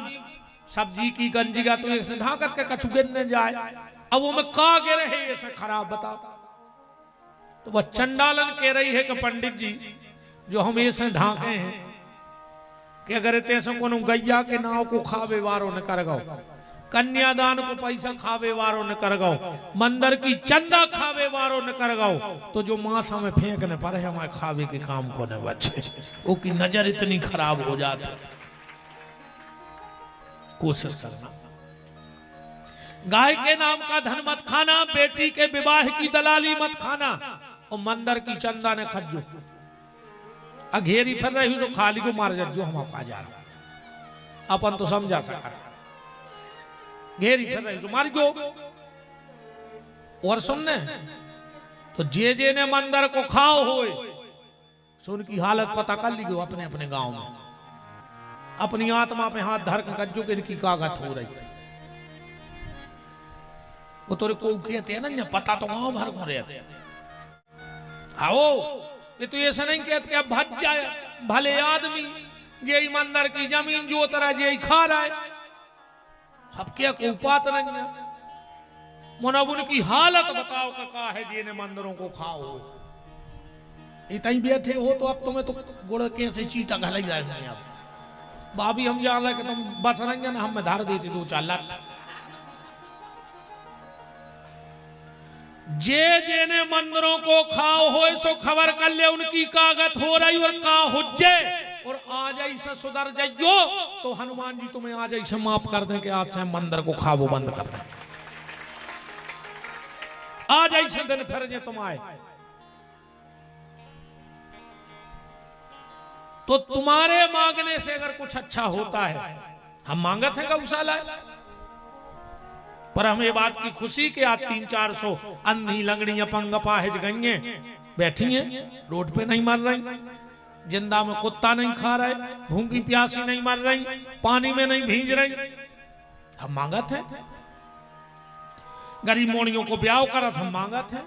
सब्जी की गंजिगा तो एक से ढांकत के कछु गिरने जाए, अब वो में का गिरे है ये से खराब बताओ। तो वह चंडालन कह रही है कि पंडित जी जो हम ऐसे ढांके हैं कि अगर तेस को गैया के नाव को खावे वारो न कर गो, कन्यादान को पैसा खावे वारो न कर गो, मंदिर की चंदा खावे वारो न कर गो, तो जो मांस हमें फेंकने पर है हमारे खावे के काम को न बचे। वो की नजर इतनी खराब हो जाती। कोशिश करना, गाय के नाम का धन मत खाना, बेटी के विवाह की दलाली मत खाना, और मंदिर की चंदा ने खज्जो अघेरी फिर रही जो खाली को मार जो हम आपका जा रहा अपन तो समझा सका, घेरी फिर रही जो मार गयो। और सुनने तो जे ने मंदिर को खाओ होए सुन की हालत पता कर ली गयो अपने अपने गांव में, अपनी आत्मा पे हाथ धर कर कज्जो के इनकी कागत हो रही। वो तोरे को कहते हैं ना पता तो गांव भर को रहते आओ, ये तो ऐसा नहीं कहते कि अब भज जाए भले आदमी जे मंदिर की जमीन जो तरह जे खा रहा है, सबके को उपात नहीं है। मुनब उनकी हालत बताओ का है जे ने मंदिरों को खाओ। इतनी बैठे हो तो अब तुम्हें तो गुड़ कैसे चीटा घल जाए अब भाभी हम जान रहे कि तुम बस रहेंगे ना, हम धार देती 2-4 लाख। जे ने मंदिरों को खाओ हो सो खबर कर ले उनकी कागत हो रही और का हुज्जे, और आज ऐसे सुधर जाइयो तो हनुमान जी तुम्हें आज ऐसे माफ कर दें कि आज से मंदिर को खाओ बंद कर दें। आज ऐसे दिन फिर जे तुम आए तो तुम्हारे मांगने से अगर कुछ अच्छा होता है, हम मांगत हैं गौशाला, पर हमें बात की खुशी कि आज 300-400 अंधी लंगड़ी अपंग अपाहिज गईं बैठी हैं, रोड पे नहीं मर रही, जिंदा में कुत्ता नहीं खा रहे, भूखी प्यासी नहीं मर रही, पानी में नहीं भीज रही। हम मांगत हैं गरीब मोड़ियों को ब्याह करत, हम मांगत हैं,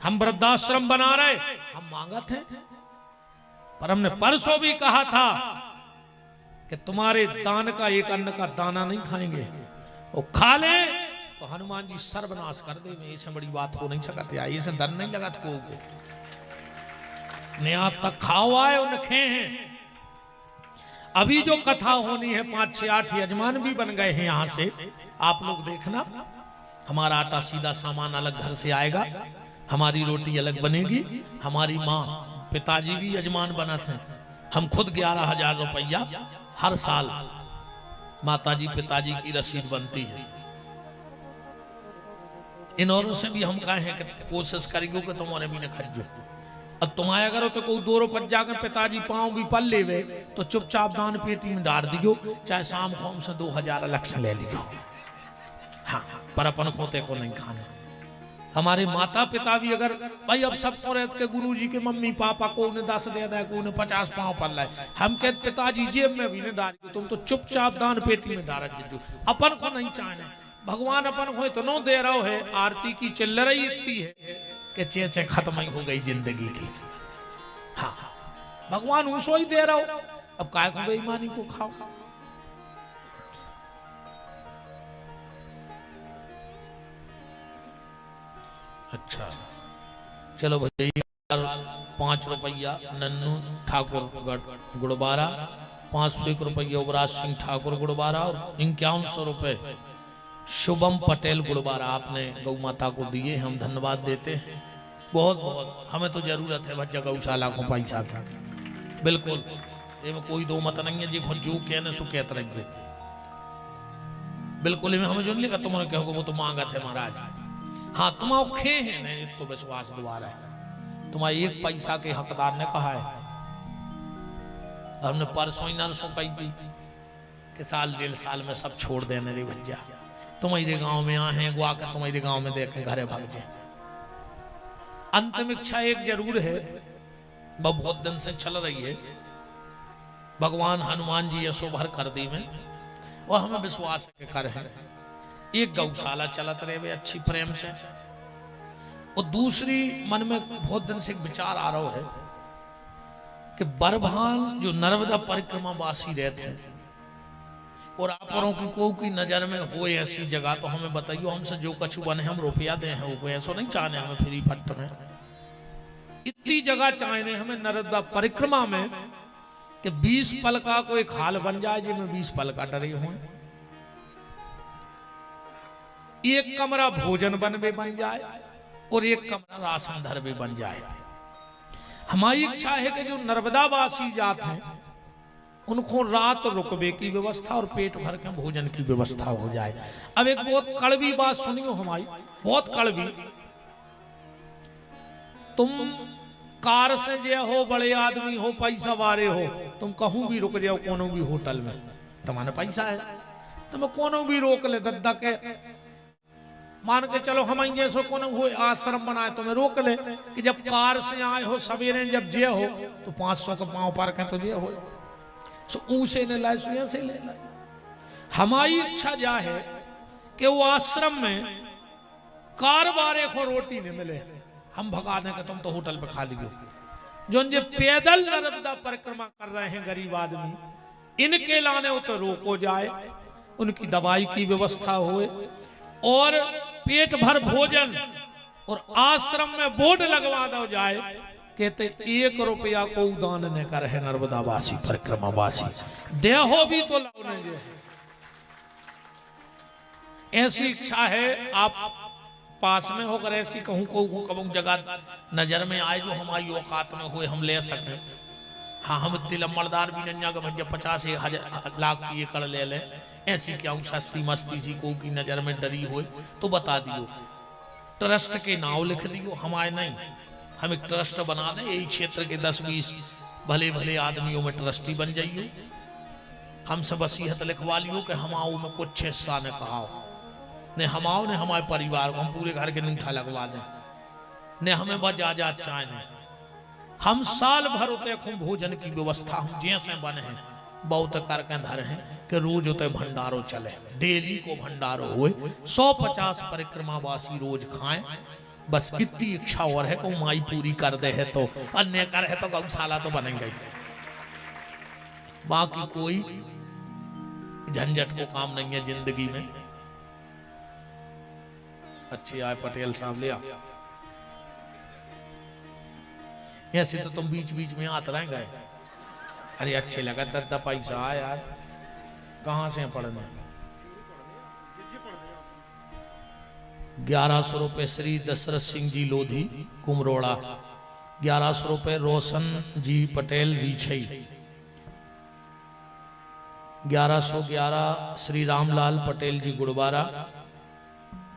हम वृद्धाश्रम बना रहे, हम मांगत हैं। पर हमने परसों भी कहा था कि तुम्हारे दान का एक अन्न का दाना नहीं खाएंगे, वो खा ले तो हनुमान जी सर्वनाश कर दे। में इससे बड़ी बात हो नहीं सकती, ऐसे डर नहीं लगा को नया तक खाओ आए और नखे हैं। अभी जो कथा होनी है 5-6-8 यजमान भी बन गए हैं यहाँ से, आप लोग देखना। हमारा आटा सीधा सामान अलग घर से आएगा, हमारी रोटी अलग बनेगी। हमारी माँ पिताजी भी यजमान बनाते हैं, हम खुद 11,000 रुपया हर साल माताजी पिताजी की रसीद बनती है। इन औरों से भी हम कहे हैं कि कोशिश करेंगे कि तुम्हारे भी न खर्चो। अब तुम्हारे अगर तो कोई 2 रुपये जाकर पिताजी पाँव भी पल लेवे तो चुपचाप दान पेटी में डाल दियो, चाहे शाम को हमसे 2,000 अलग से ले लियो। हाँ, पर अपन खोते को नहीं खाने। हमारे माता पिता भी अगर भाई अब सब औरत के गुरुजी के मम्मी पापा को उन्हें 10 दे दे, को उन्हें 50 पाँव पर लाए, हम कहते पिताजी जेब में भी नहीं डाल, तुम तो चुपचाप दान पेटी में डाल जीजू। अपन को नहीं चाहने, भगवान अपन को इतना दे रहा है, आरती की चिल्लरई इतनी है कि चे खत्म ही हो गई जिंदगी की। हाँ, भगवान उसो ही दे रहा हो, अब काय को बेईमानी को खाओ। अच्छा चलो भैया 5 रुपया नन्नू ठाकुर गुड़बारा, 501 रुपया युवराज सिंह ठाकुर गुड़बारा और 5100 रुपये शुभम पटेल गुड़बारा आपने गौ माता को दिए, हम धन्यवाद देते हैं। बहुत बहुत हमें तो जरूरत है बच्चा गौशाला को पैसा का, बिल्कुल ये कोई दो मत नहीं है जी जो कहने सो कहते रहेंगे, बिल्कुल हमें जो नहीं लगा तुम्हारे कहोगे वो तो मांगत है महाराज। हाँ तुम औखे हैं नहीं तो विश्वास द्वारा है, तुम्हारे 1 पैसा के हकदार ने कहा है। हमने परसों ही नरसों कही थी कि साल 1.5 साल में सब छोड़ देने रे भैया, तुम्हारे गांव में आए हैं गुआ कर तुम्हारे गांव में देखें घरे भाग जाए। अंतिम इच्छा एक जरूर है, वह बहुत दिन से चल रही है, भगवान हनुमान जी यसो भर कर दी में, वह हमें विश्वास कर है। एक गौशाला चलत रहे अच्छी प्रेम से, और दूसरी मन में बहुत दिन से एक विचार आ रहा है कि बरभान जो नर्मदा परिक्रमा वासी रहते हैं और आपरों की को की नजर में हो ऐसी जगह, तो हमें बताइए हमसे जो कछु बने हम रुपया दे हैं, वो ऐसा नहीं चाहने हमें फ्री फट में। इतनी जगह चाहने हमें नर्मदा परिक्रमा में कि 20 पल का कोई खाल बन जाए जिसमें 20 पल का डरे हों, एक कमरा भोजन बन में बन जाए और एक कमरा राशन धर में बन जाए। हमारी इच्छा है कि जो नर्मदावासी जात हैं उनको रात रुकबे की व्यवस्था और पेट भर के भोजन की व्यवस्था हो जाए। अब एक बहुत कड़वी बात सुनियो हमारी, बहुत कड़वी। तुम कार से जे हो, बड़े आदमी हो, पैसा वारे हो, तुम कहूं भी रुक जाओ कोनो भी होटल में, तुम्हारे पैसा है, तुम कोनो भी रोक ले दद्दा के, मान के चलो हम जैसे कोनो हो आश्रम बनाए तुम्हें रोक ले कि जब कार से आए हो सवेरे जब जे हो तो 500 का पाँव पार के तो जे हो से ने लाए सुया से ले लाए। हमारी इच्छा जा है कि वो आश्रम में कार बारे को रोटी नहीं मिले, हम भगा दें कि तुम तो होटल पे खा लियो। जो पैदल नर्मदा परिक्रमा कर रहे हैं गरीब आदमी, इनके लाने हो तो रोको जाए, उनकी दवाई की व्यवस्था होए और पेट भर भोजन, और आश्रम में बोर्ड लगवा दो जाए कहते 1 रुपया को दान न कर है नर्मदावासी परिक्रमावासी, देहो भी तो लाने जो। ऐसी इच्छा है, आप पास में होकर ऐसी कहूं को कबू जगह नजर में आए जो हमारी औकात में हुए हम ले सकते। हाँ, हम तिलम्बरदार भी नन्या का भैया 50 लाख की एकड़ ले ले, ऐसी क्या सस्ती मस्ती सी को की नजर में डरी हो तो बता दियो, ट्रस्ट के नाव लिख दियो, हमारे नहीं, हम एक ट्रस्ट बना दें, यही क्षेत्र के 10-20 भले भले आदमियों में ट्रस्टी बन जाइए। हम सब वसीयत लिखवा लियो कि हमाओ में कुछ हिस्सा न कहाओ, ने हमाओ ने हमारे परिवार को, हम पूरे घर के नूठा लगवा दें, ने हमें बस आजाद चाहे नहीं। हम साल भर उते खूब भोजन की व्यवस्था हम जैसे बने हैं बहुत करके धर हैं कि रोज उते भंडारो चले, डेली को भंडारो हुए, 150 परिक्रमावासी रोज खाएं। बस इतनी इच्छा और है कि माई पूरी कर दे है तो, अन्य कर है तो गौशाला तो बनेंगे, बाकी कोई झंझट को काम नहीं है जिंदगी में। अच्छी आए पटेल साहब ले आओ, ऐसे तो तुम बीच बीच में आते रह गए। अरे अच्छे लगा दद्दा पैसा आ यार, कहां से पढ़ना। 1100 रुपए श्री दशरथ सिंह जी लोधी कुमरोड़ा, 1100 रुपए रोशन जी पटेल रीछई, 1111 श्री रामलाल पटेल जी गुड़बारा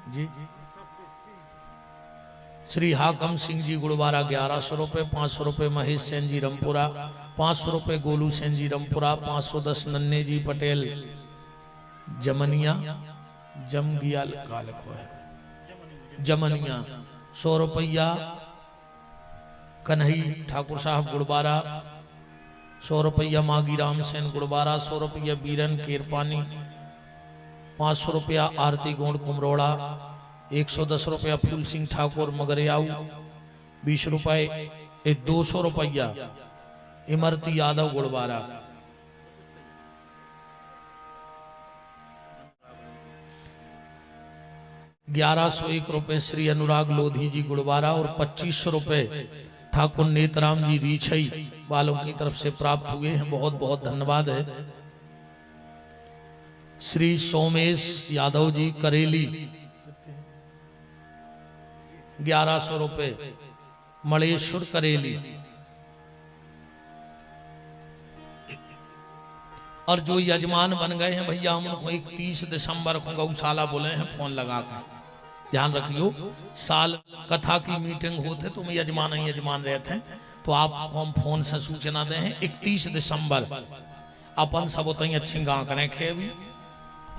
जी, श्री हाकम सिंह जी गुड़बारा 1100 रुपए, 500 रुपए महेश सेन जी रमपुरा, 500 रुपए गोलू सेन जी रमपुरा, 510 नन्हे जी पटेल जमनिया जमगिया कालको है जमनिया, 100 रुपया कन्हई ठाकुर साहब गुड़बारा, 100 रुपया मागी राम सेन गुड़बारा, 100 रुपया बीरन केरपानी, 500 रुपया आरती गोंड कुमरोड़ा, 110 रुपया फूल सिंह ठाकुर मगरियाऊ, 20 रुपए 200 रुपया इमरती यादव गुड़बारा, 1101 रुपए श्री अनुराग लोधी जी गुड़बारा और 2500 रुपए ठाकुर नेतराम जी रीछई वालों की तरफ से प्राप्त हुए हैं। बहुत बहुत धन्यवाद है। श्री सोमेश यादव जी करेली 1100 रुपए, मलेश्वर करेली, और जो यजमान बन गए हैं भैया हम उनको 31 दिसंबर को गौशाला बोले हैं फोन लगा कर, ध्यान रखियो। साल कथा की मीटिंग होते तो मैं यजमान रहते हैं तो आप हम फोन से सूचना दे हैं 31 दिसंबर अपन सब उतनी अच्छी गाँव करें खे भी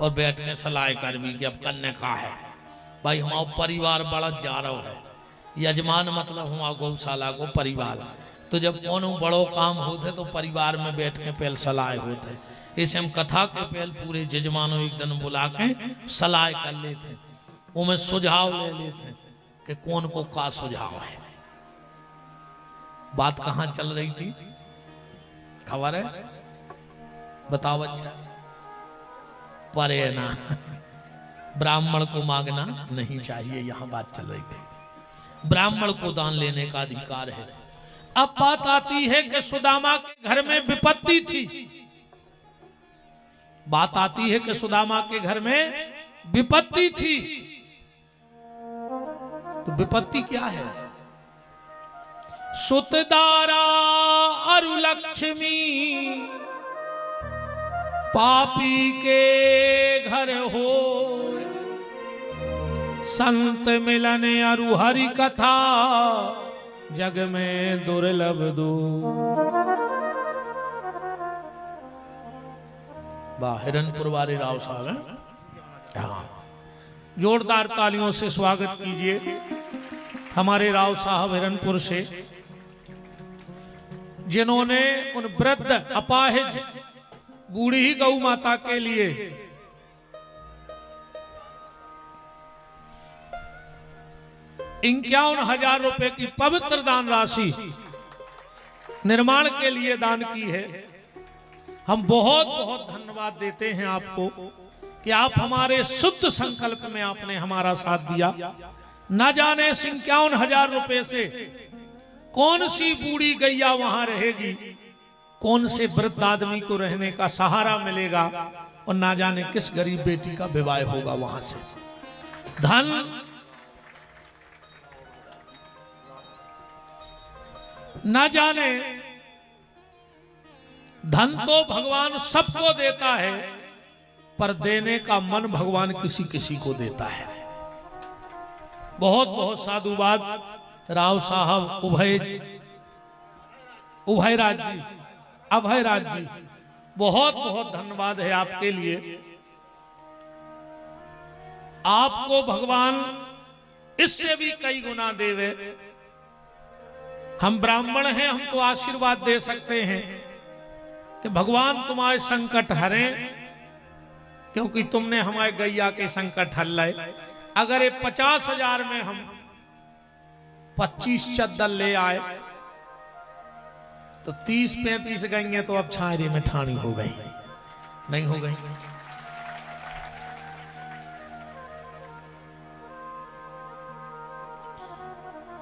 और बैठ के सलाह कर भी कि अब करने का है भाई, हमारा परिवार बड़ा जा रहा है, यजमान मतलब हमारा गौशाला को परिवार, तो जब कोनो बड़ो काम होते तो परिवार में बैठ के पहले सलाह होते, इसे हम कथा के पहले पूरे जजमानों एक दिन बुला के सलाह कर लेते, उनमें सुझाव ले लेते कि कौन को का सुझाव है। बात कहाँ चल रही थी खबर है बताओ अच्छा, परे ना ब्राह्मण को मांगना नहीं चाहिए, यहां बात चल रही थी। ब्राह्मण को दान लेने का अधिकार है। अब बात आती है कि सुदामा के घर में विपत्ति थी। बात आती है कि सुदामा के घर में विपत्ति थी। तो विपत्ति क्या है? सुतदारा अरु लक्ष्मी पापी के घर हो, संत मिलन अरु हरि कथा जग में दुर्लभ दो। वाह, हिरनपुर वाले राव साहब हैं। हाँ, जोरदार तालियों से स्वागत कीजिए हमारे राव साहब हिरनपुर से, जिन्होंने उन वृद्ध अपाहिज बूढ़ी गौ माता के लिए ₹51,000 रुपए की पवित्र दान राशि निर्माण के लिए दान की है। हम बहुत बहुत धन्यवाद देते हैं आपको कि आप हमारे शुद्ध संकल्प में आपने हमारा साथ दिया। न जाने 51,000 रुपए से कौन सी बूढ़ी गैया वहां रहेगी, कौन से वृद्ध आदमी को रहने का सहारा मिलेगा, और ना जाने किस गरीब बेटी का विवाह होगा वहां से। धन ना जाने, धन तो भगवान सबको देता है, पर देने का मन भगवान किसी किसी को देता है। बहुत बहुत साधुवाद राव साहब उभयराज जी, अभयराज जी, बहुत बहुत धन्यवाद है आपके लिए। आपको भगवान इससे भी कई गुना देवे। हम ब्राह्मण हैं, हम तो आशीर्वाद दे सकते हैं कि भगवान तुम्हारे संकट हरे, क्योंकि तुमने हमारे गैया के संकट हल लाए। अगर ये 50,000 में हम 25 चद्दर ले आए तो 30-35 गईं तो अब छायरे में ठानी हो गई, नहीं हो गई।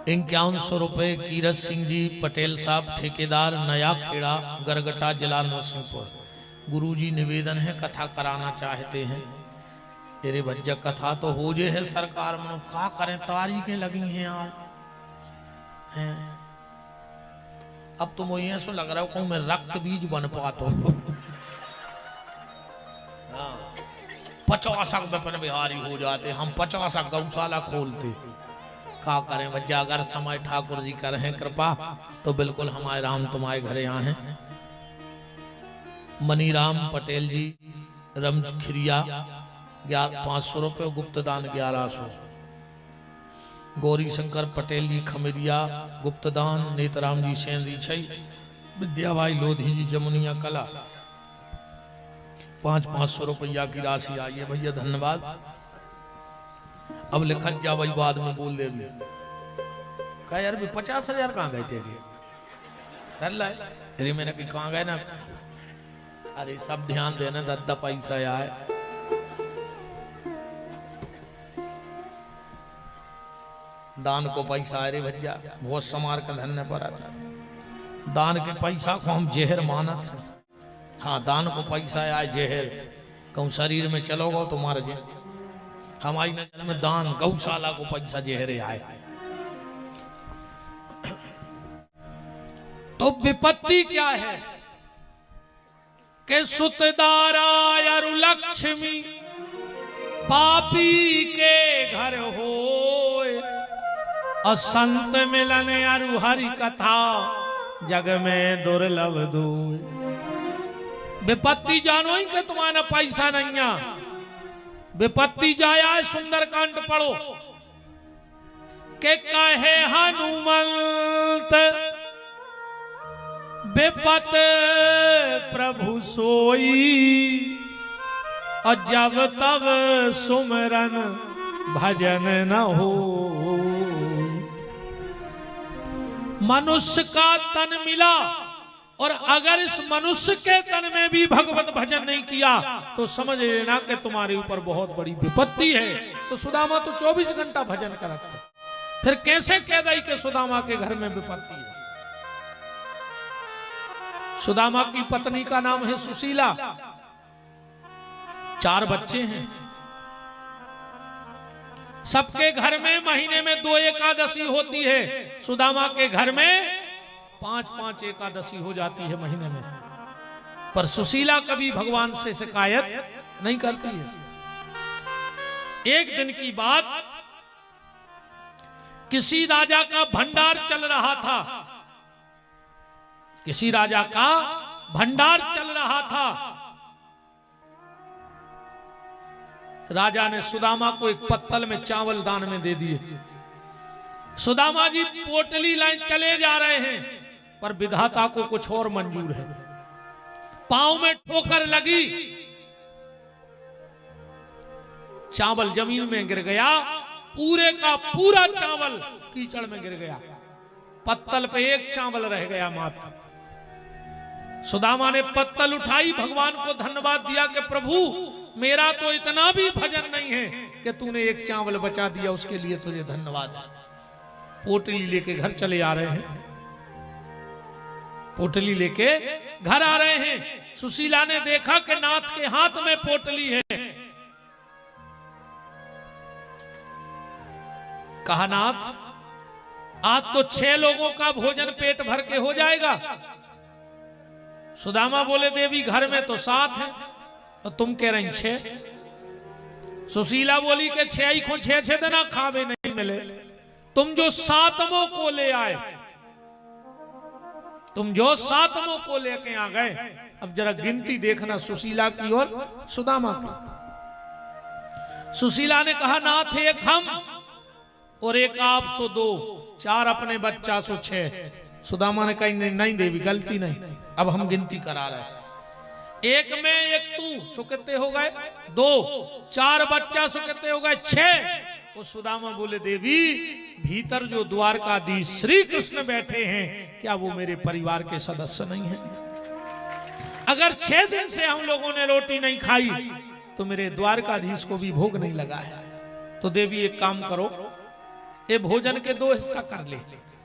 ₹5100 रुपए कीरत सिंह जी पटेल साहब, ठेकेदार नया खेड़ा, गरगटा, जिला नरसिंहपुर। गुरुजी निवेदन है, कथा कराना चाहते हैं। तेरे भज्जा कथा तो हो जे है सरकार में, क्या करें, तारीखें लगी हैं यार हैं। अब तो मुझे ऐसा लग रहा है कि मैं रक्त बीज बन पाता हूँ। 50 में बिहारी हो जाते, हम 50 गौशाला खोलते। क्या करें भज्जा, अगर समय ठाकुर जी कर हैं कृपा तो बिल्कुल हमारे राम तुम्हारे घर यहाँ हैं। मनीराम पटेल जी रमखिरिया 500 रुपये, गुप्त दान 1100। गौरी शंकर पटेल जी खमेरिया, गुप्त दान। नेतराम जी सेन रिछई, विद्याबाई लोधी जी जमुनिया कला, 500 रुपया की राशि आई है भैया, धन्यवाद। अब लिखत जा वही बाद में बोल दे कहा यार 50,000 कहाँ गए थे? अरे मैंने कहाँ गए ना, अरे सब ध्यान देना, 10 पैसा आए। दान को पैसा, अरे भैया बहुत समार का धन्य पर आता। दान के पैसा को हम जहर मानत है। हाँ, दान को पैसा आए जहर, कहूँ शरीर में चलोगे तो मार जे। हमारी नजर में दान गौशाला को पैसा जहरे आए। तो विपत्ति क्या है कि सुतदारा अरु लक्ष्मी पापी के घर हो, और संत मिलन अरु हरि कथा जग में दुर्लभ दो। विपत्ति जानो ही कि तुम्हारा पैसा नहीं है। विपत्ति जाया सुंदरकांड पढ़ो के कहे हनुमंत विपत प्रभु सोई, और जब तब सुमरन भजन न हो। मनुष्य का तन मिला, और अगर इस मनुष्य के तन में भी भगवत भजन नहीं किया तो समझ लेना कि तुम्हारे ऊपर बहुत बड़ी विपत्ति है। तो सुदामा तो 24 घंटा भजन करता, फिर कैसे कह दई कि सुदामा के घर में विपत्ति है? सुदामा की पत्नी का नाम है सुशीला, 4 बच्चे हैं। सबके घर में महीने में 2 एकादशी होती है, सुदामा के घर में 5-5 एकादशी हो जाती है महीने में। पर सुशीला कभी भगवान से शिकायत नहीं करती है। एक दिन की बात, किसी राजा का भंडार चल रहा था, किसी राजा का भंडार चल रहा था। राजा ने सुदामा को एक पत्तल में चावल दान में दे दिए। सुदामा जी पोटली लाइन चले जा रहे हैं, पर विधाता को कुछ और मंजूर है। पांव में ठोकर लगी, चावल जमीन में गिर गया, पूरे का पूरा चावल कीचड़ में गिर गया। पत्तल पे एक चावल रह गया मात्र। सुदामा ने पत्तल उठाई, भगवान को धन्यवाद दिया कि प्रभु मेरा तो इतना भी भजन नहीं है कि तूने एक चावल बचा दिया, उसके लिए तुझे धन्यवाद। पोटली लेके घर चले आ रहे हैं, पोटली लेके घर आ रहे हैं। सुशीला ने देखा कि नाथ के हाथ में पोटली है। कहा नाथ आज तो 6 लोगों का भोजन पेट भर के हो जाएगा। सुदामा बोले देवी घर में तो 7 हैं और तुम कह रही 6। सुशीला बोली कि 6 को 6 देना खावे नहीं मिले, तुम जो 7वां को ले आए, तुम जो 7वां को लेके आ गए। अब जरा गिनती देखना सुशीला की और सुदामा की। सुशीला ने कहा नाथ एक हम और एक आप, सो 2, 4 अपने बच्चा, सो 6। सुदामा ने कहा नहीं देवी गलती नहीं, अब हम गिनती करा रहे हैं। एक में एक तू, सो कितने हो गए 2, 4 बच्चा, सो कितने हो गए 6। और सुदामा बोले देवी भीतर जो द्वारकाधीश श्री कृष्ण बैठे हैं, क्या वो मेरे परिवार के सदस्य नहीं हैं? अगर 6 दिन से हम लोगों ने रोटी नहीं खाई तो मेरे द्वारकाधीश को भी भोग नहीं लगा है। तो देवी एक काम करो, ये भोजन के 2 हिस्सा कर ले,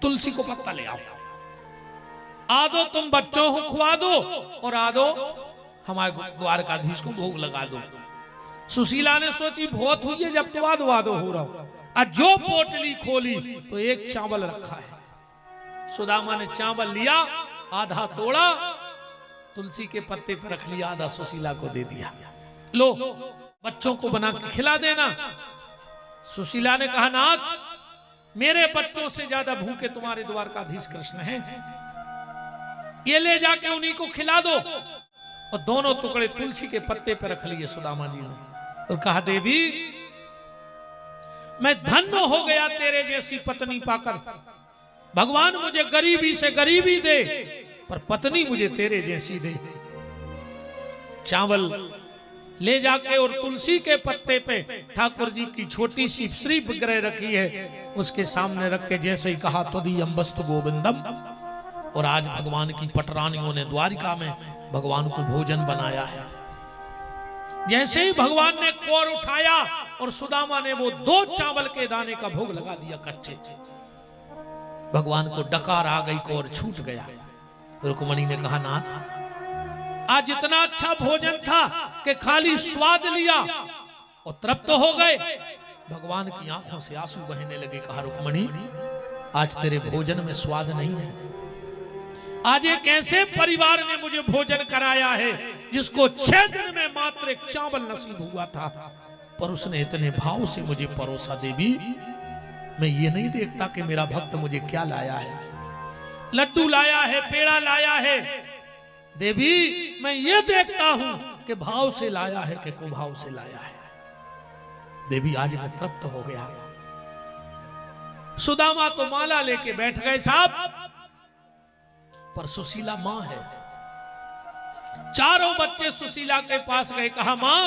तुलसी को पत्ता ले आओ, आधो तुम बच्चों को खुआ दो और आधो हमारे द्वारकाधीश को भोग लगा दो। सुशीला ने सोची बहुत हुई है जब तो वादो हो रहा हूं। और जो पोटली खोली तो एक चावल रखा है। सुदामा ने चावल लिया, आधा तोड़ा, तुलसी के पत्ते पर रख लिया, आधा सुशीला को दे दिया, लो बच्चों को बना के खिला देना। सुशीला ने कहा नाथ मेरे बच्चों से ज्यादा भूखे तुम्हारे द्वारकाधीश कृष्ण हैं, ये ले जाके उन्हीं को खिला दो। और दोनों टुकड़े तुलसी के पत्ते पर रख लिए सुदामा जी ने और कहा देवी मैं धन्य हो गया तेरे जैसी पत्नी पाकर। भगवान मुझे गरीबी से गरीबी दे, पर पत्नी मुझे तेरे जैसी दे। चावल ले जाके और तुलसी के पत्ते पे ठाकुर जी की छोटी सी श्री विग्रह रखी है, उसके सामने रख के जैसे ही कहा तदीयम वस्तु गोविंदम। और आज भगवान की पटरानियों ने द्वारिका में भगवान को भोजन बनाया है। जैसे ही भगवान ने कोर उठाया और सुदामा ने वो 2 चावल के दाने का भोग लगा दिया कच्चे, भगवान को डकार आ गई, कोर छूट गया। रुक्मणी ने कहा नाथ आज इतना अच्छा भोजन था कि खाली स्वाद लिया और तृप्त हो गए। भगवान की आंखों से आंसू बहने लगे। कहा रुक्मणी आज तेरे भोजन में स्वाद नहीं है। आज एक ऐसे परिवार ने मुझे भोजन कराया है जिसको 6 दिन में मात्र एक चावल नसीब हुआ था, पर उसने इतने भाव से मुझे परोसा। देवी मैं ये नहीं देखता कि मेरा भक्त मुझे क्या लाया है, लड्डू लाया है, पेड़ा लाया है। देवी मैं ये देखता हूं कि भाव से लाया है कि कुभाव से लाया है। देवी आज मैं तृप्त हो गया। सुदामा तो माला लेके बैठ गए साहब, पर सुशीला मां है। चारों बच्चे सुशीला के पास गए, कहा मां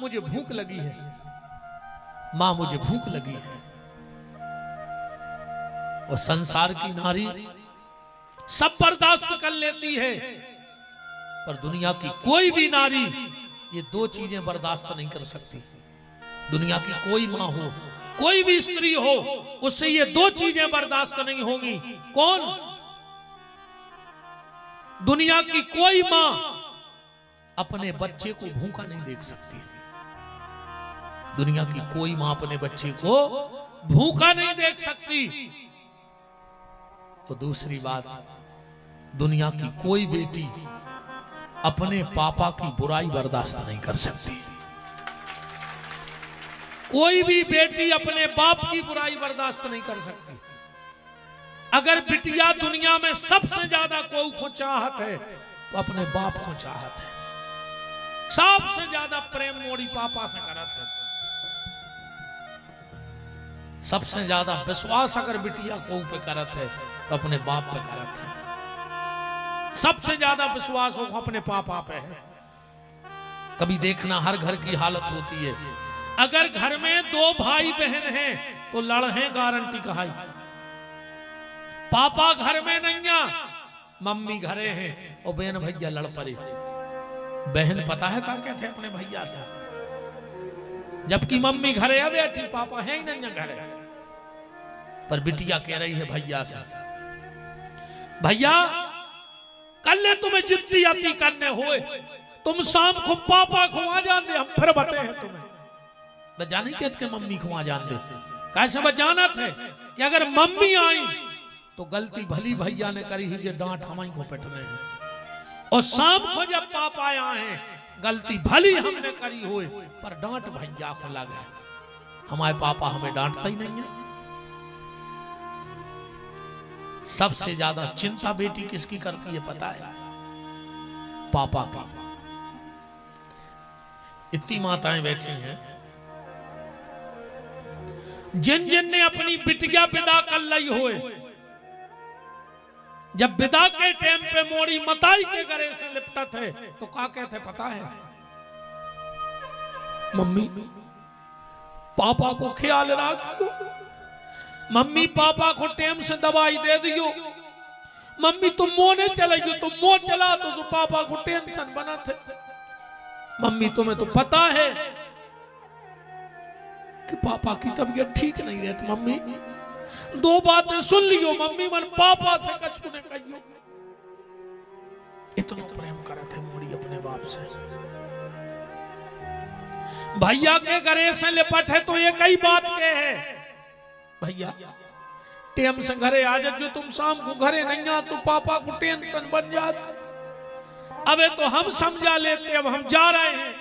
मुझे भूख लगी है, मां मुझे भूख लगी है। और संसार की नारी सब बर्दाश्त कर लेती है, पर दुनिया की कोई भी नारी ये 2 चीजें बर्दाश्त नहीं कर सकती। दुनिया की कोई मां हो, कोई भी स्त्री हो, उससे ये 2 चीजें बर्दाश्त नहीं होंगी। कौन? दुनिया की कोई मां अपने बच्चे को भूखा नहीं देख सकती। दुनिया की कोई मां अपने बच्चे को भूखा नहीं देख सकती। तो दूसरी बात, दुनिया की कोई बेटी अपने पापा की बुराई बर्दाश्त नहीं कर सकती। कोई भी बेटी अपने बाप की बुराई बर्दाश्त नहीं कर सकती। अगर बिटिया दुनिया में सबसे ज्यादा को चाहत है तो अपने बाप को चाहत है। सबसे ज्यादा प्रेम मोड़ी पापा से करत है। सबसे ज्यादा विश्वास अगर बिटिया को पे करत है तो अपने बाप पे करत है। सबसे ज्यादा विश्वास हो अपने पापा पे है। कभी देखना हर घर की हालत होती है, अगर घर में दो भाई बहन हैं तो लड़े गारंटी कहाई। पापा घर में नहीं है, मम्मी घरे हैं और बहन भैया लड़ पड़े। बहन पता है क्या कहते हैं अपने भैया से, जबकि मम्मी घरे है बैठी, पापा है ही नहीं घरे। पर बिटिया कह रही है भैया से, भैया कल तुम्हें जिद्दी अति करने होए, तुम शाम को पापा को आ जान दे, हम फिर बते हैं तुम्हें। तो जाने कहते के मम्मी को आ जान दे, कैसे बजाना थे कि अगर मम्मी आई तो गलती भली भैया ने करी ही, जो डांट हमारी को पिटने हैं। और शाम को जब पापा आए, गलती भली हमने करी हुए पर डांट भैया को लगा। हमारे पापा हमें डांटता ही नहीं है। सबसे ज्यादा चिंता बेटी किसकी करती है पता है? पापा की। इतनी माताएं बैठी हैं, जिन जिन ने अपनी बिटिया विदा कर ली हुए, जब विदा के टाइम पे मोड़ी मताई के गले से लिपटत है तो क्या कहते पता है? मम्मी पापा को ख्याल रखो, मम्मी पापा को टाइम से दवाई दे दियो, मम्मी तुम मोने चलाइयो, तुम मो चला तो पापा को टेंशन बना थे। मम्मी तुम्हें तो पता है कि पापा की तबीयत ठीक नहीं रहती। मम्मी दो बातें सुन लियो, मम्मी मन पापा से कछु ने कहियो। इतना प्रेम करते थे मोड़ी अपने बाप से। भैया के घरे से लिपट है तो एक ही बात के है, भैया टेम से घरे आ जा, जो तुम शाम को घरे नहीं आ तो पापा को टेंशन बन जात। अबे तो हम समझा लेते, अब हम जा रहे हैं,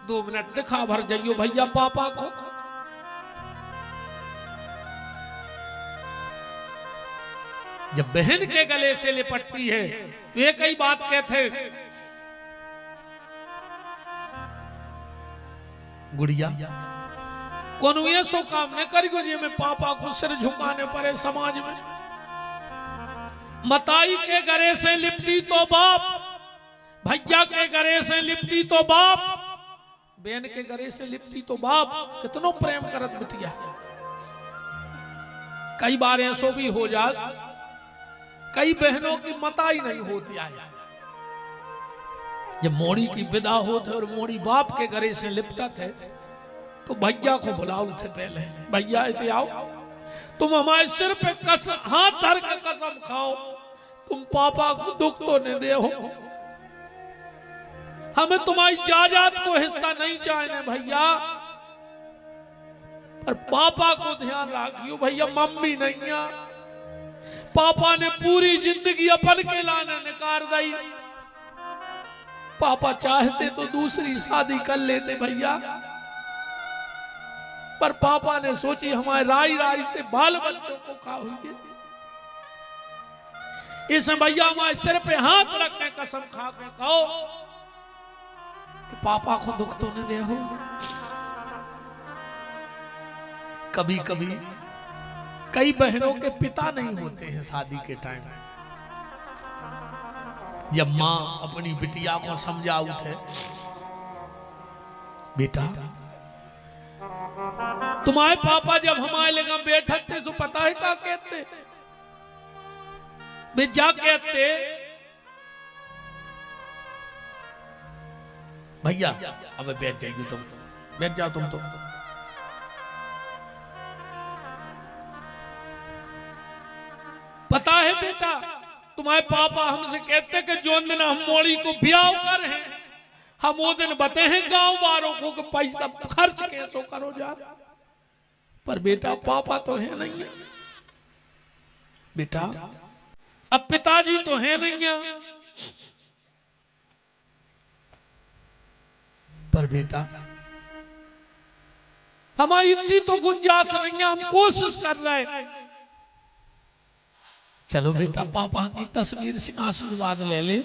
2 मिनट दिखा भर जाइयो भैया पापा को। जब बहन के गले से लिपटती है तो एक ही बात कहते, गुड़िया कौन ये सो काम न करियो जी में पापा को सिर झुकाने पड़े समाज में। मताई के गले से लिपटी तो बाप, भैया के गले से लिपटी तो बाप, बहन के गले से लिपटी तो बाप। कितनो प्रेम करत बिटिया। कई बार ऐसो भी हो जात, कई बहनों की मताई नहीं होती है। जब मोड़ी की विदा होते और मोड़ी बाप के गले से लिपटत है तो भैया को बुलाओ थे पहले, भैया इतने आओ, तुम हमारे सिर पे हाथ धर के कसम खाओ, तुम पापा को दुख तो नहीं दे हो, हमें तुम्हारी जायदाद को हिस्सा नहीं चाहिए भैया, पर पापा को ध्यान रखियो भैया, मम्मी नहीं है। पापा ने पूरी जिंदगी अपन के लाने निकाल दी, पापा चाहते तो दूसरी शादी कर लेते भैया, पर पापा ने सोची हमारे राई राई से बाल बच्चों को खा हुई। इस भैया हमारे सिर पे हाथ रख के कसम खा के कहो कि पापा को दुख तो नहीं दे हो। कभी कभी कई बहनों के पिता नहीं होते हैं शादी के टाइम। जब मां अपनी बिटिया को समझा उठे, बेटा तुम्हारे पापा जब हमारे लगा बैठे थे तो पता है क्या कहते, वे जा कहते भैया अब बैठ जाइए, तुम बैठ जाओ, तुम तो पता है बेटा तुम्हारे पापा हमसे कहते कि जो दिन हम मोड़ी को ब्याह कर हैं, हम वो दिन बते हैं गांव वालों को कि पैसा खर्च कैसो करो जा। पर बेटा पापा तो है नहीं है बेटा, अब पिताजी तो है नहीं है, पर बेटा हमारी इतनी तो गुंजाइश नहीं है, हम कोशिश कर रहे हैं। चलो बेटा पापा की तस्वीर से आशीर्वाद ले ले।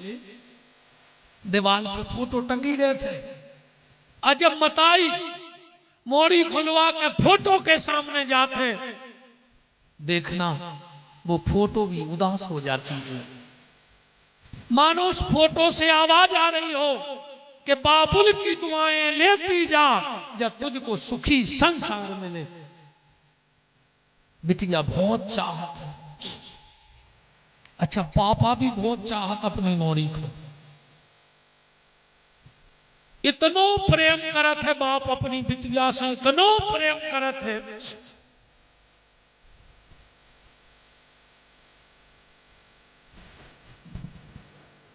दीवार पे फोटो टंगी रहे थे, अजब मताई मोड़ी खुलवा के फोटो के सामने जाते, देखना वो फोटो भी उदास हो जाती है, मानो उस फोटो से आवाज आ रही हो कि बाबुल की दुआएं लेती जा, जब तुझको सुखी संसार मिले। बिटिया बहुत चाहत है, अच्छा पापा भी बहुत चाहत अपनी मोड़ी को, इतनो प्रेम करत है बाप अपनी बिटिया से, इतनो प्रेम करत है।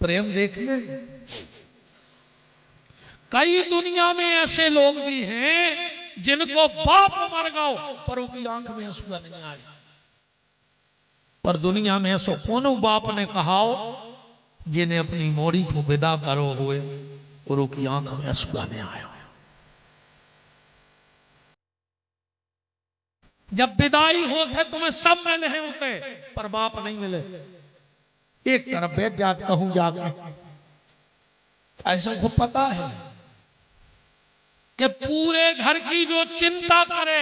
प्रेम देखने कई दुनिया में ऐसे लोग भी हैं जिनको बाप मर गओ पर उनकी आंख में आंसू नहीं आए, पर दुनिया में ऐसा कोनो बाप ने कहा जिन्हें अपनी मोड़ी को विदा करो हुए और उनकी आंख में आंसू नहीं आए। जब विदाई होते तुम्हें सब मिले होते पर बाप नहीं मिले। एक तरफ बैठ जाते कहूं जाके, ऐसा को पता है कि पूरे घर की जो चिंता करे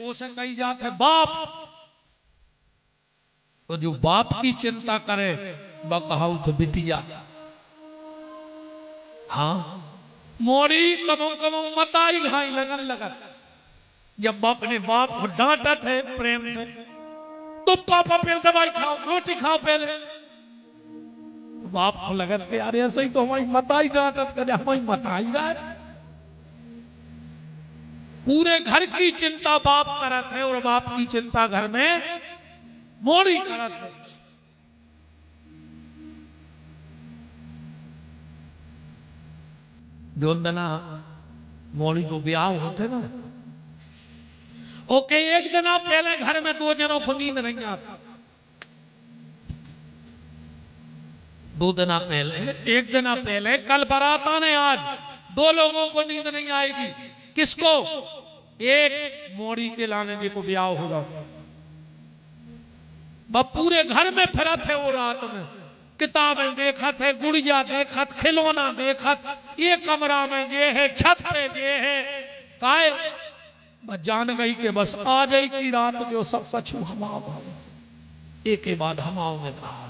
उसे कही जाते बाप, तो जो बाप की चिंता करे वह कहा तो बिटिया। हाँ मोड़ी कमो कमो मताई घाई लगन लगन, जब बाप ने बाप को डांटा थे प्रेम से, तो पापा पहले दवाई खाओ रोटी खाओ पहले, बाप को लगत के यार ऐसे ही तो हमारी मताई डांटत करे, हमारी मताई डांट। पूरे घर की चिंता बाप करत है और बाप की चिंता घर में मोड़ी करत है। जो दिन मोड़ी को ब्याह होते ना, ओके एक दिन पहले घर में दो जनों को नींद नहीं आती, दो दिन पहले एक दिन पहले कल बारात आने, आज दो लोगों को नींद नहीं आएगी। किसको? एक मोड़ी के लाने जी को ब्याह होगा, वह पूरे घर में फिरा थे वो रात में, किताबें देखा थे, गुड़िया देखा, खिलौना देखा, ये कमरा में ये है, छत पे ये है, काय बस जान गई कि बस आ गई की रात जो सब सच हमाओ, एक के बाद हमाओ में कहा।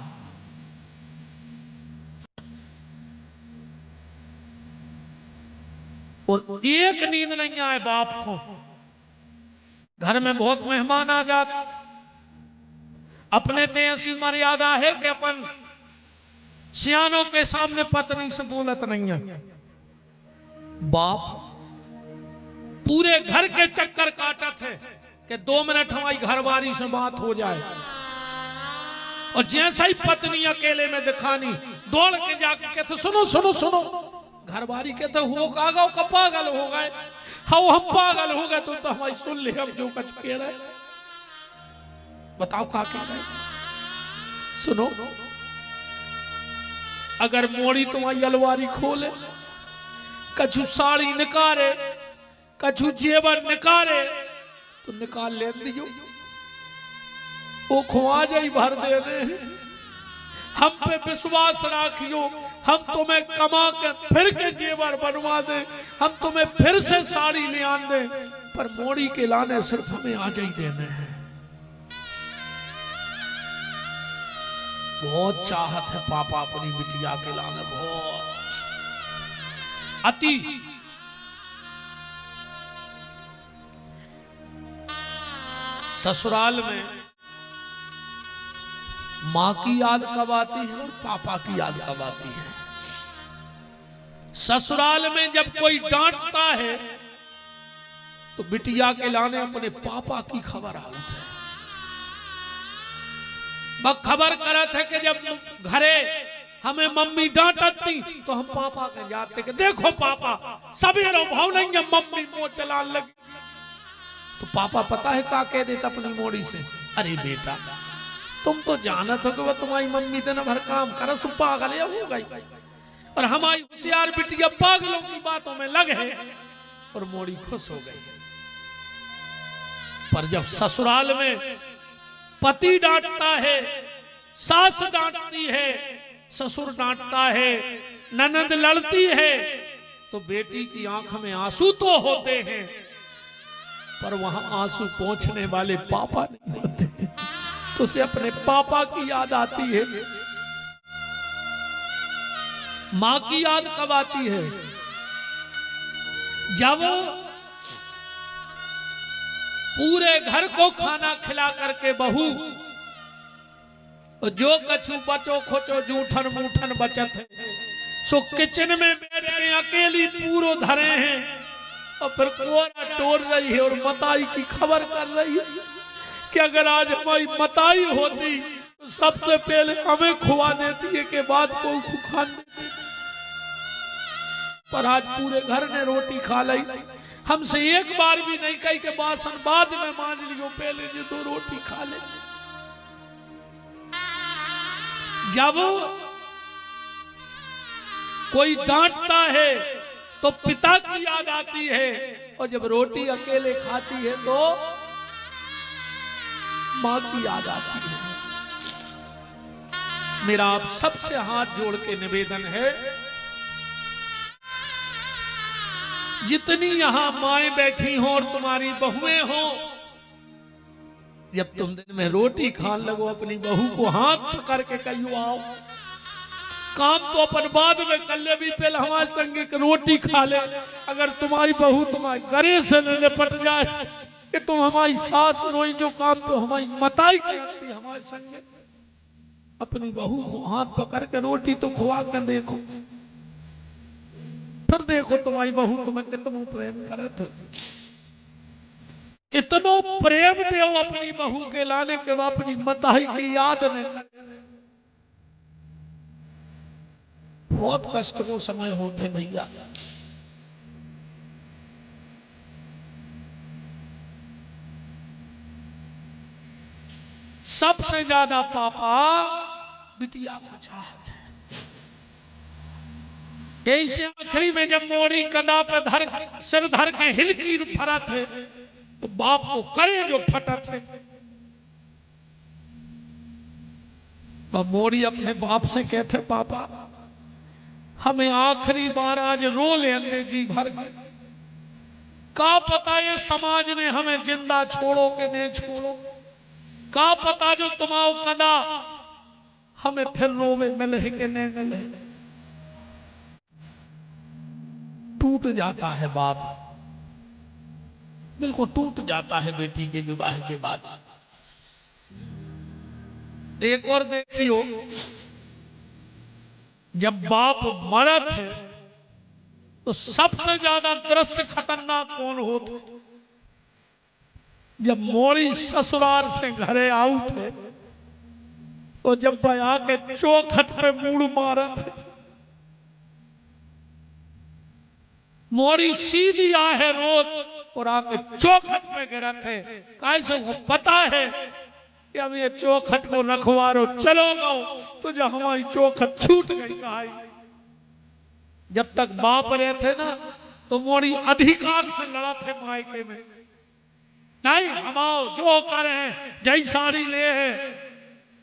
और एक नींद नहीं आए बाप को, घर में बहुत मेहमान आ जाते, अपने ते ऐसी मर्यादा है कि अपन सियानों के सामने पत्नी से बोलत नहीं है। बाप पूरे घर के चक्कर काटा थे कि 2 मिनट हमारी घरवाली से बात हो जाए, और जैसा ही पत्नी अकेले में दिखानी दौड़ के जाके कहते सुनो सुनो सुनो, घरवाली कहते हो कागो का पागल हो गए, हाँ हम पागल हो गए, तो हमारी सुन ले हम जो कुछ कह रहे, बताओ क्या कह रहे। सुनो, अगर मोड़ी तुम्हारी अलवारी खोले, कछु साड़ी निकाले, कछु जेवर निकाले, तो निकाल ले दियो, वो खुआ जाई भर दे दे, हम पे विश्वास राखियो, हम तुम्हें कमा के फिर के जेवर बनवा दे, हम तुम्हें फिर से साड़ी ले आन दे, पर मोड़ी के लाने सिर्फ हमें आ जाई देने हैं। बहुत चाहत है पापा अपनी बिटिया के लाने, बहुत अति। ससुराल में माँ की याद कब आती है और पापा की याद कब आती है। ससुराल में जब कोई डांटता है तो बिटिया के लाने अपने पापा की खबर आती है। वह खबर करत है कि जब घरे हमें मम्मी डांटती तो हम पापा के जाते कि देखो पापा सवेरो भाव नहीं है मम्मी मुंह चलाने लगी। तो पापा पता है क्या कह देता अपनी मोड़ी से, अरे बेटा तुम तो जानत हो कि वह तुम्हारी मम्मी दिन भर काम कर पागल हो गई, और हमारी होशियार बिटिया पागलों की बातों में लगे, और मोड़ी खुश हो गई। पर जब ससुराल में पति डांटता है, सास डांटती है, ससुर डांटता है, ननद लड़ती है, तो बेटी की आंख में आंसू तो होते हैं, पर वहां आंसू पोंछने वाले पापा नहीं होते। तो उसे अपने पापा की याद आती है। मां की याद कब आती है? जब पूरे घर को खाना खिला करके बहू जो कछु बचो खोचो जूठन मूठन बचत है, सो किचन में बैठ के अकेली पूरो धरे हैं, और फिर कोरा टोर रही है और मताई की खबर कर रही है कि अगर आज हमारी मताई होती तो सबसे पहले हमें खुआ देती है के बाद को खान देती। पर आज पूरे घर ने रोटी खा ली, हमसे एक बार भी नहीं कही कि बासन बाद में मांज लियो, पहले जो दो रोटी खा ले। जब कोई डांटता है तो पिता की याद आती है, और जब रोटी अकेले खाती है तो मां की याद आती है। मेरा आप सबसे हाथ जोड़ के निवेदन है, जितनी यहां माएं बैठी हो और तुम्हारी बहुएं हो, जब तुम दिन में रोटी खान लगो अपनी बहू को हाथ पकड़ के कहियो आओ, काम तो अपन बाद में कर ले, भी पहले हमारे संगे रोटी खा ले। अगर तुम्हारी बहू तुम्हारे गले से लिपट जाए कि तुम हमारी सास रोई, जो काम तो हमारी मताई करती हमारे संगे, अपनी बहू को हाथ पकड़ के रोटी तो खुआ कर देखो, फिर देखो तुम्हारी बहू तुम्हें कितना प्रेम करत। इतना प्रेम दे अपनी बहू के लाने के बाद अपनी मताई की याद नहीं। बहुत कष्ट को समय होते भैया। सबसे ज्यादा पापा बिटिया को चाहते हैं। कैसे आखिरी में जब मोड़ी कदा पे धर सिर धर के हिलकी फरत है, तो बाप को करे जो फटत है। मोड़ी अपने बाप से कहते पापा हमें आखिरी बार आज रो लेंगे जी भर के, का पता ये समाज ने हमें जिंदा छोड़ो के नहीं छोड़ो, का पता जो तुम्हाओ कदा हमें फिर रोवे मिले के नहीं मिले। टूट जाता है बाप, बिल्कुल टूट जाता है बेटी के विवाह के बाद। एक और देखियो, जब बाप मरत है तो सबसे ज्यादा दृश्य खतरनाक कौन होता? जब मोड़ी ससुराल से घरे आउट है तो जब बया के चौखट पे मुड़ मारत है, मोड़ी सीधी आहे रोत और आके चौखट पे गिरत है। कैसे वो पता है कि अब ये चौखट को रखवारो चलो गो तो जब हमारी चौखट छूट गई कहाई। जब तक बाप रहते ना तो मोड़ी अधिकार से लड़ा थे मायके में, नहीं हमाओ जो करे जय सारी ले है,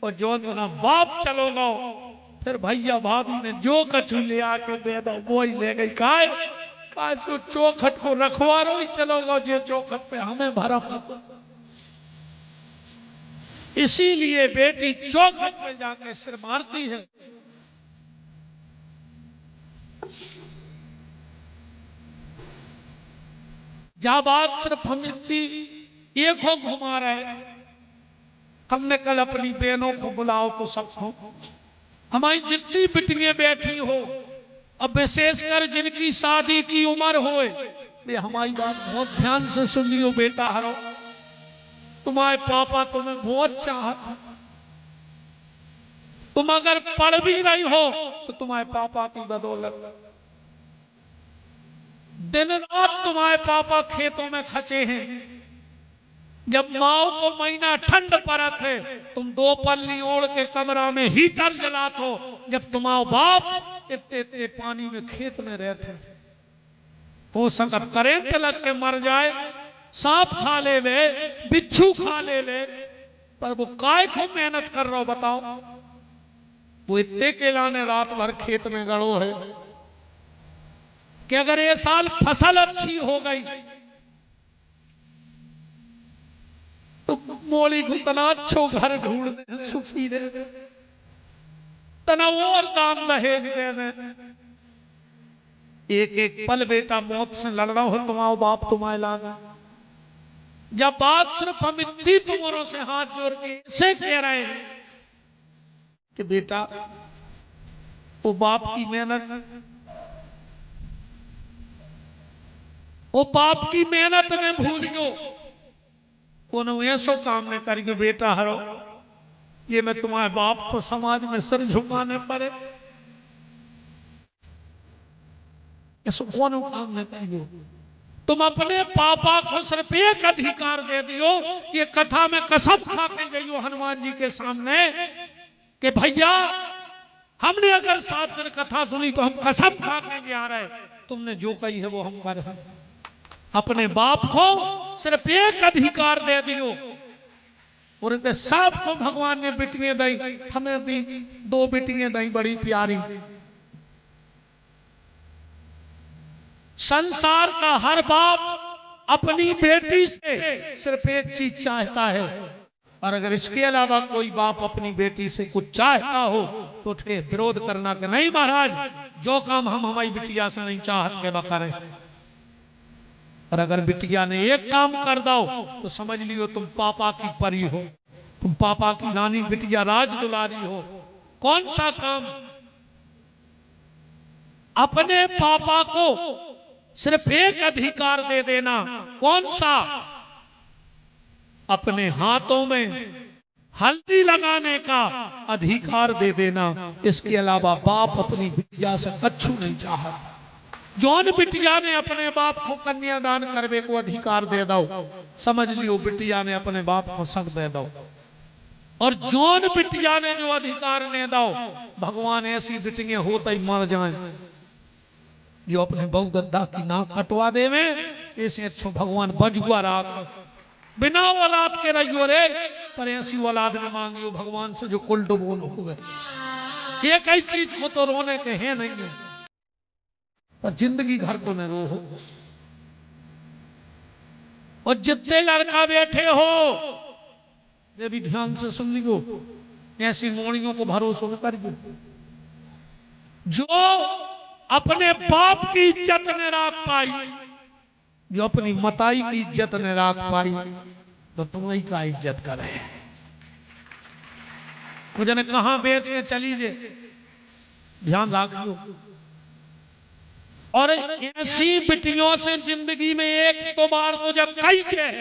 और जो ना बाप चलो गो फिर भैया भाभी ने जो कछु ले आके दे दो वो ही ले गई। काय तो चौखट को रखवारो ही चलो गो, जो चौखट पे हमें भरम। इसीलिए बेटी चौखट में जाके सिर मारती है। जा बात सिर्फ हम इतनी एक हो घुमा रहे हैं, हमने कल अपनी बहनों को बुलाओ तो सबको, हमारी जितनी बिटियां बैठी हो, अब विशेषकर जिनकी शादी की उम्र हो, वे हमारी बात बहुत ध्यान से सुन लियो बेटा। हरो तुम्हारे पापा तुम्हें बहुत चाहत, तुम अगर पढ़ भी रही हो तो तुम्हारे पापा की बदौलत। दिन रात तुम्हारे पापा खेतों में खचे हैं। जब माओ को महीना ठंड पड़ा थे, तुम 2 पल्ली ओढ़ के कमरा में हीटर जलाते हो, जब तुम्हारा बाप इतने इतने पानी में खेत में रहते। हो सकता करंट लग के मर जाए, सांप खा ले, बिच्छू खा ले, पर वो काय को मेहनत कर रहा हो बताओ। वो इतने केला ने रात भर खेत में गड़ो है कि अगर ये साल फसल अच्छी हो गई तो मोली को तना अच्छो घर ढूंढ दे, सुखी दे, तना और दाम दहेज दे दे। एक एक पल बेटा मौत से लड़ रहा हो, तुम्हारा बाप तुम्हारे लाना। जब बात सिर्फ हम इतनी तुमरों से हाथ जोड़ के ऐसे कह रहे हैं कि बेटा वो बाप की मेहनत, वो बाप की मेहनत में भूलियो, उन्होंने ऐसो सामने करके बेटा हरो, ये मैं तुम्हारे बाप को समाज में सर झुकाने पड़े, ऐसो कौन काम नहीं करियो। तुम अपने पापा को सिर्फ एक अधिकार दे दियो, ये कथा में कसम खा के जाइयो हनुमान जी के सामने कि भैया हमने अगर 7 दिन कथा सुनी तो हम कसम खा के आ रहे, तुमने जो कही है वो हम कर रहे। अपने बाप को सिर्फ एक अधिकार दे दियो, और इतने सबको भगवान ने बेटियां दी, हमें भी 2 बेटियां दी बड़ी प्यारी। संसार का हर बाप अपनी बेटी से सिर्फ एक चीज चाहता है, और अगर इसके अलावा कोई बाप अपनी बेटी से कुछ चाहता हो तो उसके विरोध करना कि नहीं महाराज, जो काम हम हमारी बिटिया से नहीं चाहत के करें। और अगर बिटिया ने एक काम कर दो तो समझ लियो तुम पापा की परी हो, तुम पापा की नानी बिटिया राज दुलारी हो। कौन सा काम? अपने पापा को सिर्फ एक अधिकार दे देना। कौन सा? अपने हाथों में हल्दी लगाने का अधिकार दे देना। इसके अलावा बाप अपनी बिटिया से कछु नहीं चाहता। जौन बिटिया ने अपने बाप को कन्यादान करने को अधिकार दे दो, समझ लियो बिटिया ने अपने बाप को सब दे दो। और जौन बिटिया ने जो अधिकार ने दो, भगवान ऐसी बिटियां होता ही मर जाए जो अपने बहु गद्दा की नाक कटवा दे में, ऐसे अच्छो भगवान बजुआ रात बिना औलाद के रहियो रे, पर ऐसी औलाद ने मांगियो भगवान से जो कुल डुबोन हुए। ये कई चीज को तो रोने के हैं नहीं है, पर जिंदगी घर तो न रो हो। और जितने लड़का बैठे हो ये भी ध्यान से सुन लियो, ऐसी मोड़ियों को भरोसा न करियो। जो अपने बाप की इज्जत ने राख पाई, जो अपनी मताई की इज्जत ने राख पाई, तो तुम्हें का इज्जत करे। मुझे ने कहा बेच के चली जे, ध्यान रखियो। और ऐसी बिटियों से जिंदगी में एक दो बार तो जब कही है,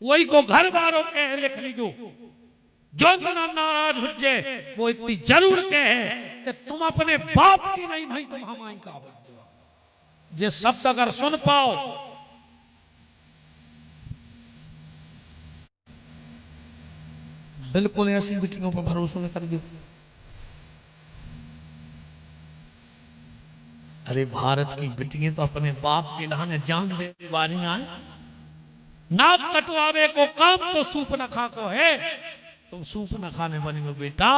वही को घर बारों के लिख लीजो। जो नाराज हो जाए वो इतनी जरूर कहे कि तुम अपने बाप की नहीं भाई, तुम हमारी का हो। ये शब्द अगर सुन पाओ, बिल्कुल ऐसी बिटियों पर भरोसा न करिए। अरे भारत की बिटियां तो अपने बाप के नहाने जान दे वाली आए। नाक कटवावे को काम तो सूप न खा को है, तुम सूप न खाने बनी हो बेटा,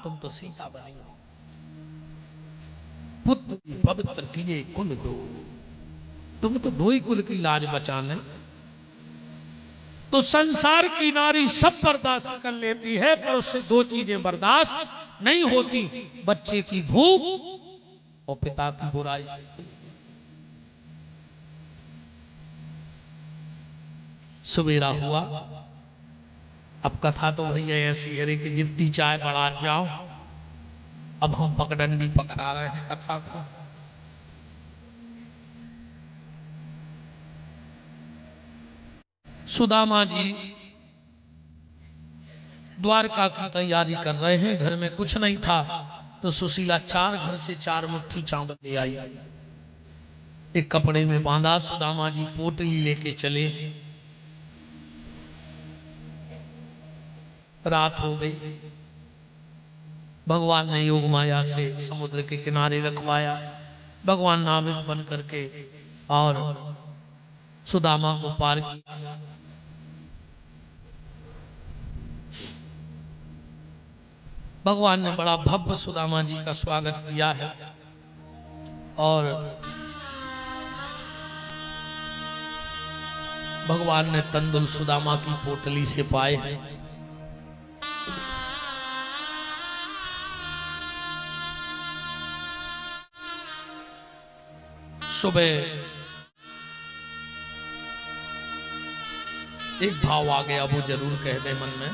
तुम तो सीता बनी हो। पुत्र पवित्र किए कुल दो, तुम तो 2 ही कुल की लाज बचा ले। तो संसार की नारी सब बर्दाश्त कर लेती है, पर उससे 2 चीजें बर्दाश्त नहीं होती, बच्चे की भूख और पिता की बुराई। सवेरा हुआ, अब कथा तो वही है ऐसी है कि जितनी चाय बढ़ा जाओ। अब हम पगडंडी पकड़ा रहे हैं कथा को। सुदामा जी द्वारका की तैयारी कर रहे हैं। घर में कुछ नहीं था तो सुशीला 4 घर से 4 मुट्ठी चावल ले आई, एक कपड़े में बांधा। सुदामा जी पोटली लेके चले। रात हो गई। भगवान ने योग माया से समुद्र के किनारे रखवाया। भगवान नाविक बन करके और सुदामा को पार किया। भगवान ने बड़ा भव्य सुदामा जी का स्वागत किया है और भगवान ने तंदुल सुदामा की पोटली से पाए हैं। सुबह एक भाव आ गया, वो जरूर कह दे मन में।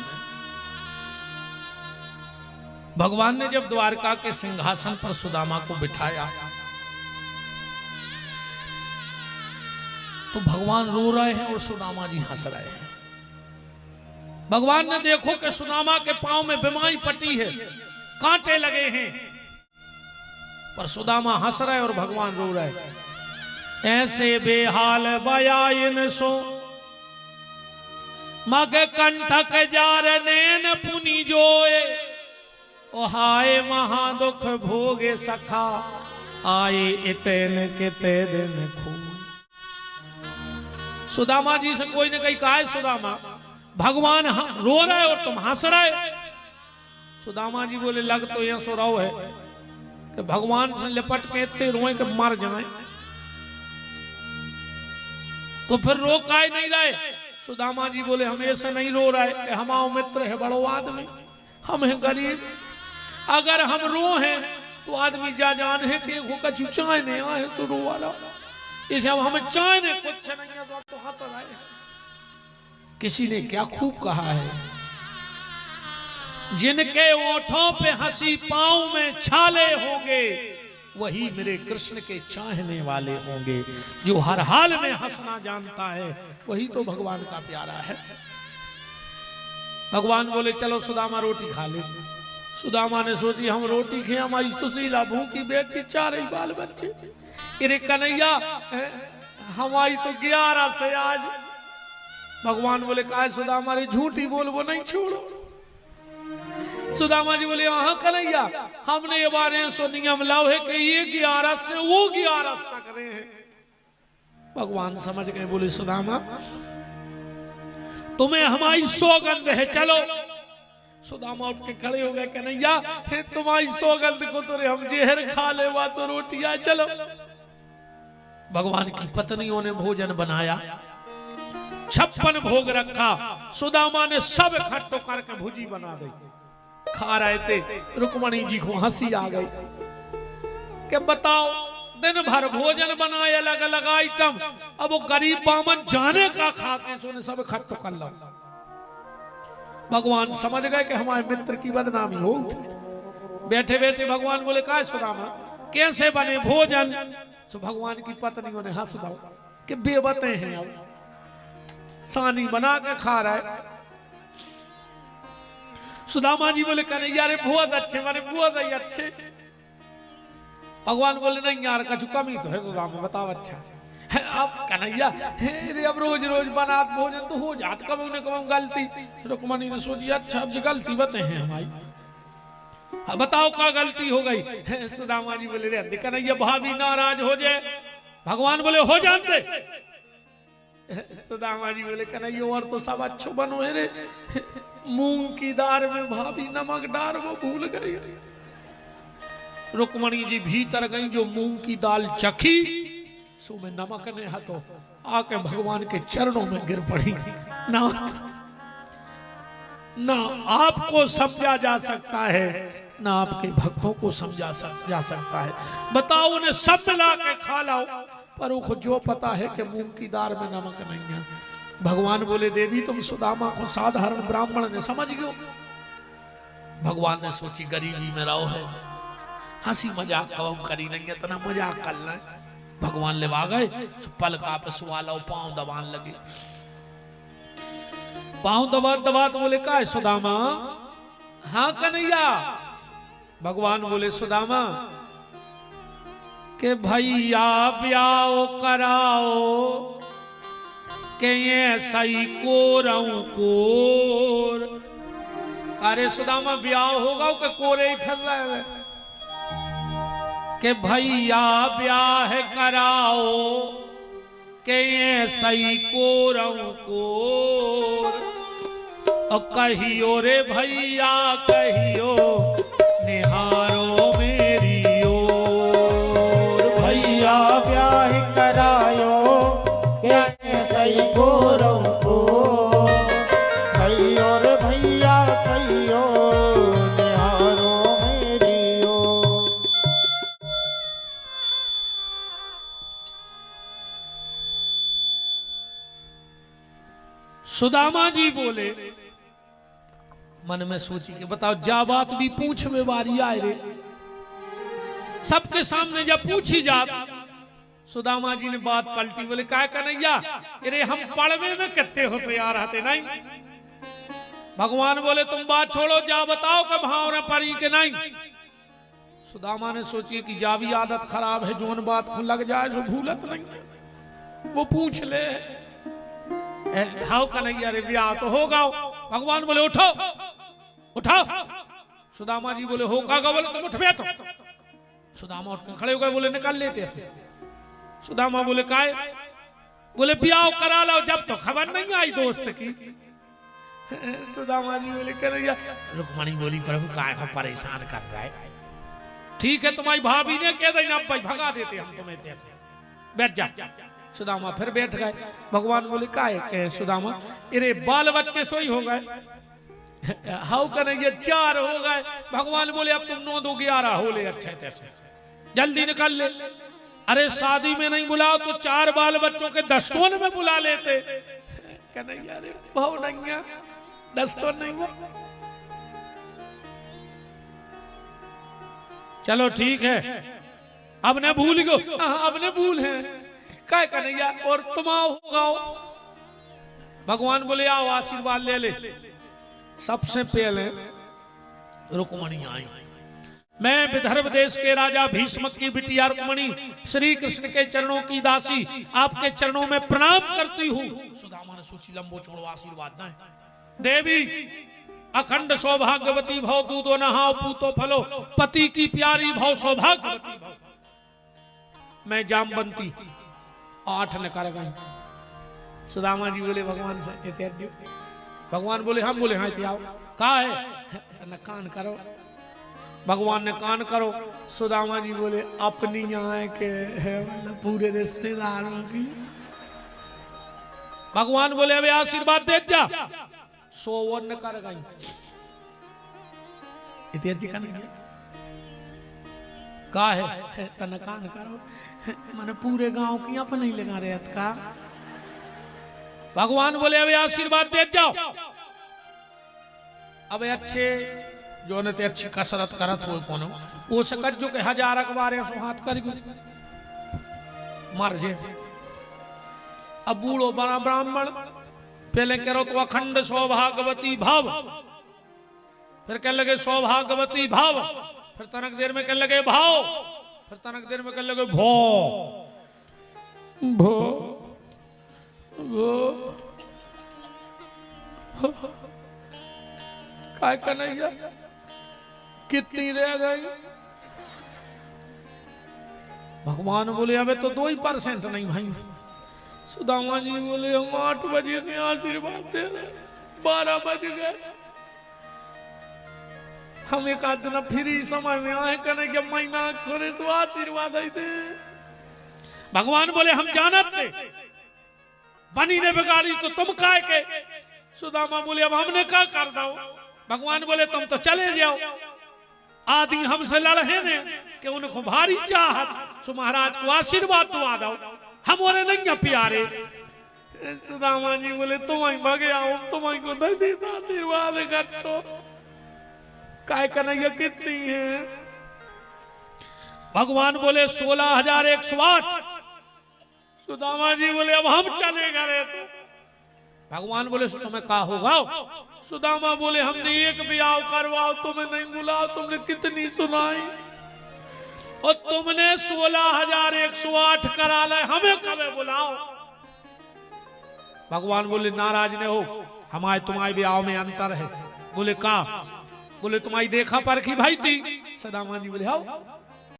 भगवान ने जब द्वारका के सिंहासन पर सुदामा को बिठाया तो भगवान रो रहे हैं और सुदामा जी हंस रहे हैं। भगवान ने देखो कि सुदामा के पांव में बिमाई पटी है, कांटे लगे हैं, पर सुदामा हंस रहे और भगवान रो रहे। ऐसे बेहाल बयाइन सो मग कंठक जार नैन पुनि जोए, ओ हाय महादुख भोगे सखा, आए इतन किते दिन खो। सुदामा जी से कोई ने कही कहा है, सुदामा भगवान रो रहे और तुम हंस रहे। सुदामा जी बोले लग तो यह सो रहा है कि भगवान से लिपट के इतने रोए कि मर जाए, तो फिर रो काहे नहीं रहे। सुदामा जी बोले हम ऐसे नहीं रो रहे कि हमारा मित्र है बड़ो आदमी, हम हैं गरीब। अगर हम रो हैं तो आदमी जा जान है कि वो कछु चाय नहीं आए सुरो वाला, इसे अब हमें चाय ने कुछ नहीं है तो हम तो हंस रहे हैं। किसी ने क्या खूब कहा है, जिनके ओठों पे हंसी पांव में छाले होंगे वही मेरे कृष्ण के चाहने वाले होंगे। जो हर हाल में हंसना जानता है वही तो भगवान का प्यारा है। भगवान बोले चलो सुदामा रोटी खा ले। सुदामा ने सोची हम रोटी खाए, हमारी सुशीला भूखी बेटी, 4 ही बाल बच्चे। अरे कन्हैया हमारी तो 11 से आज। भगवान बोले कहा सुदामा रे झूठी बोल, वो नहीं छोड़ो। सुदामा जी बोले हाँ कन्हैया, हमने ये बारे सो नियम लाओ है कि ये 11 से वो 11 तक रहे हैं। भगवान समझ गए, बोले सुदामा तुम्हें हमारी सौगंध है, चलो। सुदामा उठ के खड़े हो गए, कन्हैया तुम्हारी सौगंध को तो हम जहर खा ले, वा तो रोटियां, चलो। भगवान की पत्नियों ने भोजन बनाया, 56 भोग रखा। सुदामा ने सब इकट्ठो करके भुजी बना दी, खा रहे थे। रुक्मणी जी को हंसी आ गई कि बताओ दिन भर भोजन बनाए अलग अलग आइटम, अब वो गरीब बामन जाने का खा के सोने सब इकट्ठो कर लो। भगवान समझ गए कि हमारे मित्र की बदनामी हो। बैठे बैठे भगवान बोले कहा सुदामा कैसे बने भोजन। सो भगवान की पत्नियों ने हंस दो कि बेबते हैं, अब सानी बना के खा रहे। सुदामा जी बोले कन्हैया रे बहुत अच्छे, मारे बहुत ही अच्छे। भगवान बोले नहीं यार कछु कमी तो है सुदामा, बताओ अच्छा है। अब कन्हैया रे अब रोज रोज बनात भोजन तो हो जात कम न कम गलती। रुक्मणी ने सोची अच्छा अब गलती बते हैं हमारी, बताओ क्या गलती हो गई। सुदामा जी बोले रे कन्हैया भाभी नाराज हो जाए। भगवान बोले हो जानते। सुदामा जी बोले कन्हैया और तो सब अच्छो बनो है रे, मूंग की दाल में भाभी नमक डाल वो भूल गई। रुक्मणी जी भीतर गई, जो मूंग की दाल चखी सो में नमक ने हतो आके भगवान के चरणों में गिर पड़ी। ना आपको समझा जा सकता है, ना आपके भक्तों को समझा जा सकता है। बताओ उन्हें सब मिला के खा लाओ, पर वो जो पता है कि मूंग की दाल में नमक नहीं है। भगवान बोले देवी तुम सुदामा को साधारण ब्राह्मण ने समझ गयो। भगवान ने सोची गरीबी में रहो है, हंसी मजाक कब करी नहीं, इतना मजाक करना है। भगवान ले आ गए, पलका पे सुवाला पांव दबान लगे। पांव दबा दबा तो बोले का है सुदामा? हाँ कन्हैया। भगवान बोले सुदामा के भैया ब्याह कराओ के ये सही कोरऊ कोर। अरे सुदामा ब्याह होगा के कोरे ही फिर रहे हुए के भैया ब्याह कराओ के ये सही कोरऊ कोर। और कहियो रे भैया कहियो निहारो मेरी ओर। भैया ब्याह करायो के सही गोरौ को। कहियो रे भैया कहियो निहारो मेरी ओर। सुदामा जी बोले मन में सोची कि बताओ जा बात भी पूछ में बारी आए रे। सबके सामने जब पूछी जात सुदामा जी ने बात पलटी। बोले काय कन्हैया अरे हम पढ़वे में कितने होशियार रहते नहीं। भगवान बोले तुम बात छोड़ो जा बताओ कब हाँ और परी के नहीं। सुदामा ने सोची कि जा भी आदत खराब है जोन बात को लग जाए सो भूलत नहीं वो पूछ ले। हाउ कन्हैया रे ब्याह तो होगा। भगवान बोले उठो उठो। सुदामा जी बोले होगा बोले तुम उठ बैठो। सुदामा उठ कर खड़े हो गए। बोले निकाल लेते से। सुदामा बोले काय? बोले ब्याह करा लो जब तो खबर नहीं आई दोस्त की। सुदामा जी बोले कन्हैया। रुक्मणी बोली प्रभु काय को परेशान कर रहा है। ठीक है तुम्हारी भाभी ने कह देना भाई भगा देते हम तुम्हें तेरे। बैठ जा। सुदामा फिर बैठ गए। भगवान बोले काय सुदामा अरे बाल बच्चे सोई हो गए। हाउ करेंगे 4 हो गए। भगवान बोले अब तुम 9 2 11 हो ले अच्छे तैसे जल्दी निकल ले। अरे शादी में नहीं बुलाओ तो 4 बाल बच्चों के दस्तों में बुला लेते। कन्हैया रे भाव नहीं दस्तों नहीं वो। चलो ठीक है अब ने भूल गो। अब ने भूल है काय कन्हैया और तुम आओ होगा। भगवान बोले आओ आशीर्वाद ले ले। सबसे पहले रुक्मणी आई। मैं विदर्भ देश के राजा भीष्म की बिटिया रुक्मणी श्री कृष्ण के चरणों की दासी आपके चरणों में प्रणाम करती हूँ। सुदामा ने सोची लंबो छोड़ो आशीर्वाद ना देवी अखंड सौभाग्यवती भव दूधो नहाओ पूतो फलो पति की प्यारी भव सौभाग्यवती भव। मैं जामवंती 8 ने कर गई। सुदामा जी बोले भगवान से। भगवान बोले हम बोले हाँ आओ कहा है न कान करो। भगवान ने कान करो। सुदामा जी बोले अपनी यहाँ के पूरे रिश्तेदारों की। भगवान बोले अबे आशीर्वाद दे जा। 100 कर गई। का है तन कान करो मैंने पूरे गांव की अपने ही लगा रहे का। भगवान बोले अबे आशीर्वाद दे जाओ। अब अच्छे जो ने ते अच्छी कसरत करत हो कोनो वो सकत जो के 1000 अखबार सो हाथ कर मर जे। अब बूढ़ो बना ब्राह्मण पहले करो तो अखंड सौभाग्यवती भाव फिर कह लगे सौभाग्यवती भाव फिर तनक देर में कह लगे भाव फिर तनक देर में कह लगे भो भो काय कन्हैया कितनी रह गई। भगवान बोले अबे तो 2% नहीं भाई। सुदामा जी बोले हम 8 बजे से आशीर्वाद दे रहे 12 बज गए। हम एक आध दिन फ्री समय में आए कन्हैया महीना खोले तो आशीर्वाद दे। भगवान बोले हम जानत थे बनी ने बिगाड़ी तो तुम काय के। सुदामा बोले अब हमने क्या कर दो। भगवान बोले तुम तो चले जाओ। आदि हमसे लड़े ने कि उनको भारी चाहत सो महाराज को आशीर्वाद दुआ दो हम और नहीं प्यारे। सुदामा जी बोले तुम ही भगे आओ तुम ही को दे आशीर्वाद कर तो काय कन्हैया कितनी है। भगवान बोले 16,108। सुदामा जी बोले अब हम चले गए तो। भगवान बोले तुम्हें कहा होगा। सुदामा बोले हमने एक ब्याह करवाओ तुम्हें नहीं बुलाओ, तुमने कितनी सुनाई, और तुमने 16,108 करा ले, हमें कब बुलाओ। भगवान बोले नाराज ने हो, हमारे तुम्हारे ब्याह में अंतर है। बोले का? बोले तुम्हारी देखा परखी भाई थी। सुदामा जी बोले आओ।